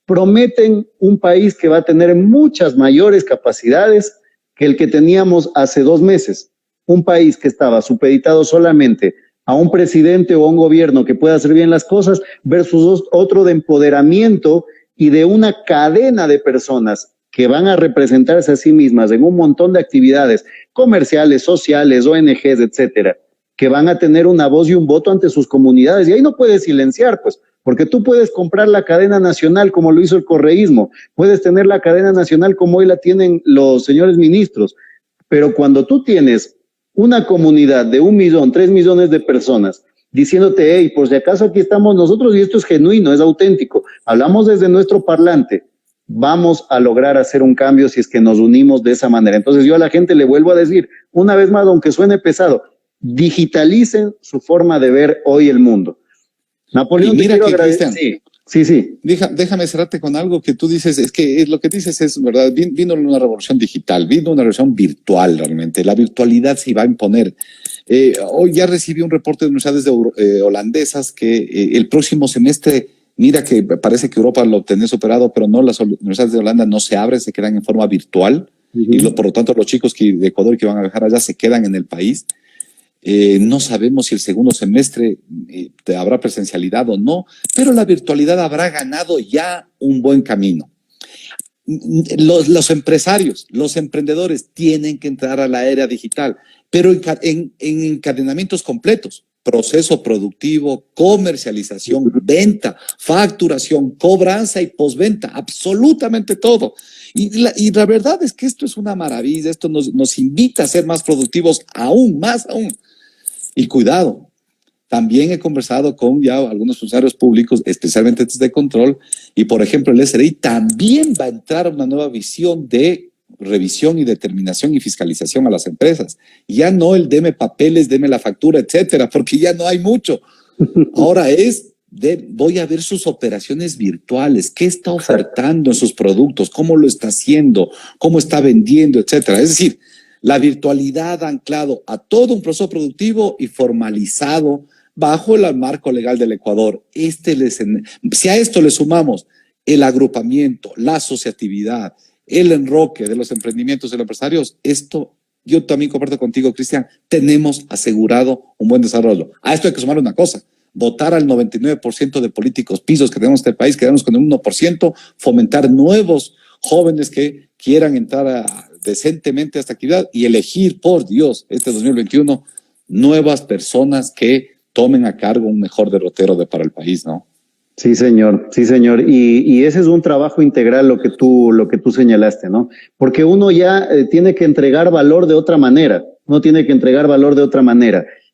prometen un país que va a tener muchas mayores capacidades que el que teníamos hace 2 meses. Un país que estaba supeditado solamente a un presidente o a un gobierno que pueda hacer bien las cosas versus otro de empoderamiento y de una cadena de personas que van a representarse a sí mismas en un montón de actividades comerciales, sociales, ONGs, etcétera, que van a tener una voz y un voto ante sus comunidades. Y ahí no puedes silenciar, pues, porque tú puedes comprar la cadena nacional como lo hizo el correísmo, puedes tener la cadena nacional como hoy la tienen los señores ministros, pero cuando tú tienes una comunidad de 1 millón, 3 millones de personas diciéndote, hey, por si acaso aquí estamos nosotros y esto es genuino, es auténtico, hablamos desde nuestro parlante, vamos a lograr hacer un cambio si es que nos unimos de esa manera. Entonces yo a la gente le vuelvo a decir, una vez más, aunque suene pesado, digitalicen su forma de ver hoy el mundo. Napoleón, te quiero agradecer. Sí. Déjame cerrarte con algo que tú dices, es que lo que dices es verdad, vino una revolución digital, vino una revolución virtual realmente, la virtualidad se iba a imponer. Hoy ya recibí un reporte de universidades holandesas que el próximo semestre, mira que parece que Europa lo tiene superado, pero no, las universidades de Holanda no se abren, se quedan en forma virtual, y por lo tanto los chicos de Ecuador que van a viajar allá se quedan en el país. No sabemos si el segundo semestre habrá presencialidad o no, pero la virtualidad habrá ganado ya un buen camino. Los empresarios, los emprendedores tienen que entrar a la era digital, pero en encadenamientos completos. Proceso productivo, comercialización, venta, facturación, cobranza y postventa, absolutamente todo. Y la verdad es que esto es una maravilla, esto nos invita a ser más productivos aún. Y cuidado, también he conversado con ya algunos funcionarios públicos, especialmente de control, y por ejemplo el SRI también va a entrar a una nueva visión de revisión y determinación y fiscalización a las empresas. Ya no el deme papeles, deme la factura, etcétera, porque ya no hay mucho. Ahora voy a ver sus operaciones virtuales, qué está ofertando en sus productos, cómo lo está haciendo, cómo está vendiendo, etcétera. Es decir, la virtualidad anclado a todo un proceso productivo y formalizado bajo el marco legal del Ecuador. Si a esto le sumamos el agrupamiento, la asociatividad, el enroque de los emprendimientos de los empresarios, yo también comparto contigo, Cristian, tenemos asegurado un buen desarrollo. A esto hay que sumar una cosa: votar al 99% de políticos pisos que tenemos en este país, quedarnos con el 1%, fomentar nuevos jóvenes que quieran entrar decentemente a esta actividad y elegir, por Dios, este 2021, nuevas personas que tomen a cargo un mejor derrotero para el país, ¿no? Sí, señor, sí, señor. Y ese es un trabajo integral lo que tú señalaste, ¿no? Porque uno ya tiene que entregar valor de otra manera,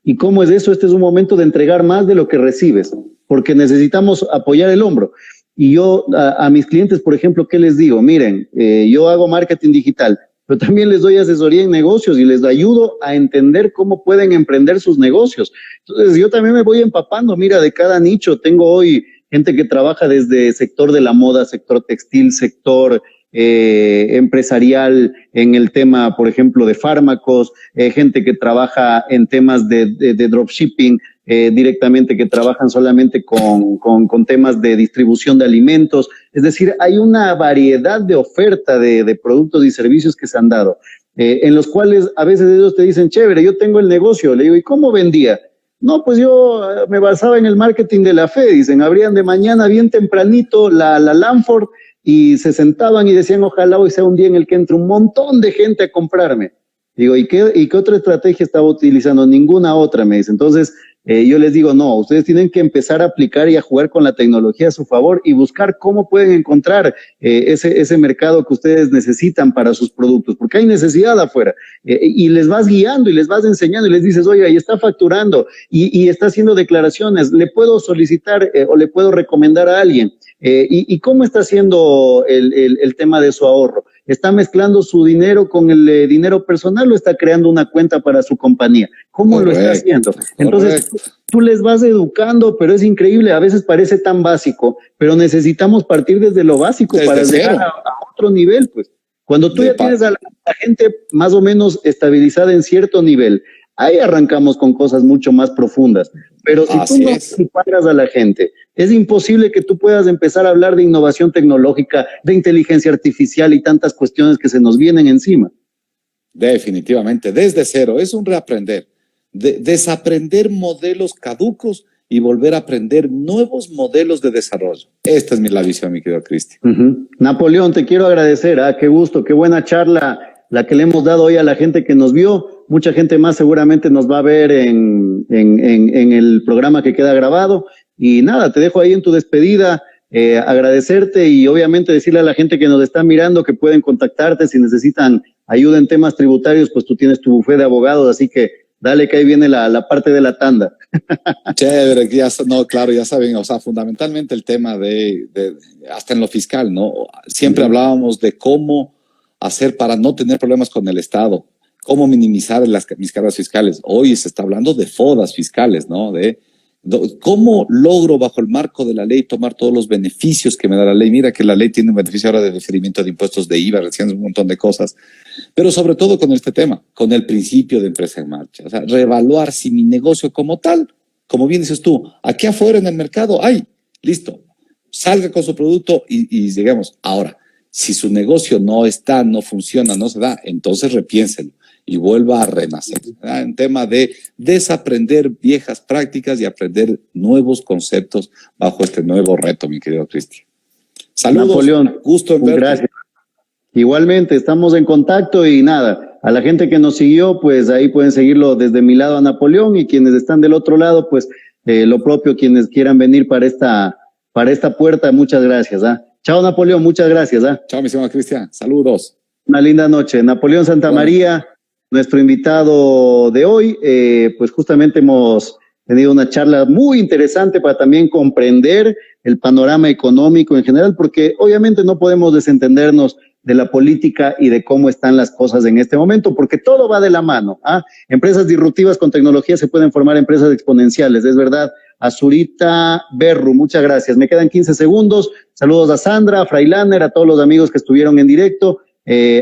¿Y cómo es eso? Este es un momento de entregar más de lo que recibes, porque necesitamos apoyar el hombro. Y yo a mis clientes, por ejemplo, ¿qué les digo? Miren, yo hago marketing digital, pero también les doy asesoría en negocios y les ayudo a entender cómo pueden emprender sus negocios. Entonces, yo también me voy empapando, mira, de cada nicho. Tengo hoy gente que trabaja desde sector de la moda, sector textil, sector empresarial en el tema, por ejemplo, de fármacos, gente que trabaja en temas de dropshipping, directamente, que trabajan solamente con temas de distribución de alimentos. Es decir, hay una variedad de oferta de productos y servicios que se han dado, en los cuales a veces ellos te dicen, chévere, yo tengo el negocio. Le digo, ¿y cómo vendía? No, pues yo me basaba en el marketing de la fe. Dicen, abrían de mañana bien tempranito la Lanford y se sentaban y decían, ojalá hoy sea un día en el que entre un montón de gente a comprarme. Digo, ¿y qué otra estrategia estaba utilizando? Ninguna otra, me dice. Entonces, yo les digo, no, ustedes tienen que empezar a aplicar y a jugar con la tecnología a su favor y buscar cómo pueden encontrar ese mercado que ustedes necesitan para sus productos, porque hay necesidad afuera. Y les vas guiando y les vas enseñando y les dices, oiga, y está facturando y está haciendo declaraciones, le puedo solicitar o le puedo recomendar a alguien. ¿Y cómo está haciendo el tema de su ahorro? ¿Está mezclando su dinero con el dinero personal o está creando una cuenta para su compañía? ¿Cómo lo está haciendo? Entonces, tú les vas educando, pero es increíble, a veces parece tan básico, pero necesitamos partir desde lo básico para llegar a otro nivel, pues. Cuando tú ya tienes a la gente más o menos estabilizada en cierto nivel, ahí arrancamos con cosas mucho más profundas. Pero si tú no preparas a la gente, es imposible que tú puedas empezar a hablar de innovación tecnológica, de inteligencia artificial y tantas cuestiones que se nos vienen encima. Definitivamente, desde cero, es un reaprender, desaprender modelos caducos y volver a aprender nuevos modelos de desarrollo. Esta es la visión, mi querido Cristian. Napoleón, te quiero agradecer, qué gusto, qué buena charla la que le hemos dado hoy a la gente que nos vio. Mucha gente más seguramente nos va a ver en el programa que queda grabado. Y nada, te dejo ahí en tu despedida, agradecerte y obviamente decirle a la gente que nos está mirando que pueden contactarte si necesitan ayuda en temas tributarios, pues tú tienes tu bufete de abogados, así que dale que ahí viene la parte de la tanda. Chévere, claro, ya saben, o sea, fundamentalmente el tema de hasta en lo fiscal, ¿no? Siempre hablábamos de cómo hacer para no tener problemas con el Estado, cómo minimizar mis cargas fiscales. Hoy se está hablando de fodas fiscales, ¿no? ¿Cómo logro bajo el marco de la ley tomar todos los beneficios que me da la ley? Mira que la ley tiene un beneficio ahora de diferimiento de impuestos de IVA, recién un montón de cosas, pero sobre todo con este tema, con el principio de empresa en marcha. O sea, reevaluar si mi negocio como tal, como bien dices tú, aquí afuera en el mercado hay, listo, salga con su producto y digamos, ahora, si su negocio no funciona, no se da, entonces repiénselo y vuelva a renacer. En tema de desaprender viejas prácticas y aprender nuevos conceptos bajo este nuevo reto, mi querido Cristian. Saludos, Napoleón, gusto en verte. Gracias. Igualmente, estamos en contacto y nada, a la gente que nos siguió, pues ahí pueden seguirlo desde mi lado a Napoleón y quienes están del otro lado, pues lo propio, quienes quieran venir para esta puerta, muchas gracias. Chao, Napoleón, muchas gracias. Chao, mi estimado Cristian, saludos. Una linda noche. Napoleón Santamaría, nuestro invitado de hoy, pues justamente hemos tenido una charla muy interesante para también comprender el panorama económico en general, porque obviamente no podemos desentendernos de la política y de cómo están las cosas en este momento, porque todo va de la mano. Empresas disruptivas con tecnología se pueden formar empresas exponenciales, es verdad. Azurita Berru, muchas gracias. Me quedan 15 segundos. Saludos a Sandra, a Frailaner, a todos los amigos que estuvieron en directo.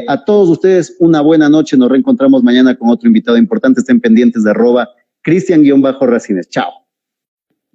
A todos ustedes, una buena noche. Nos reencontramos mañana con otro invitado importante. Estén pendientes de @Cristian_Racines. Chao.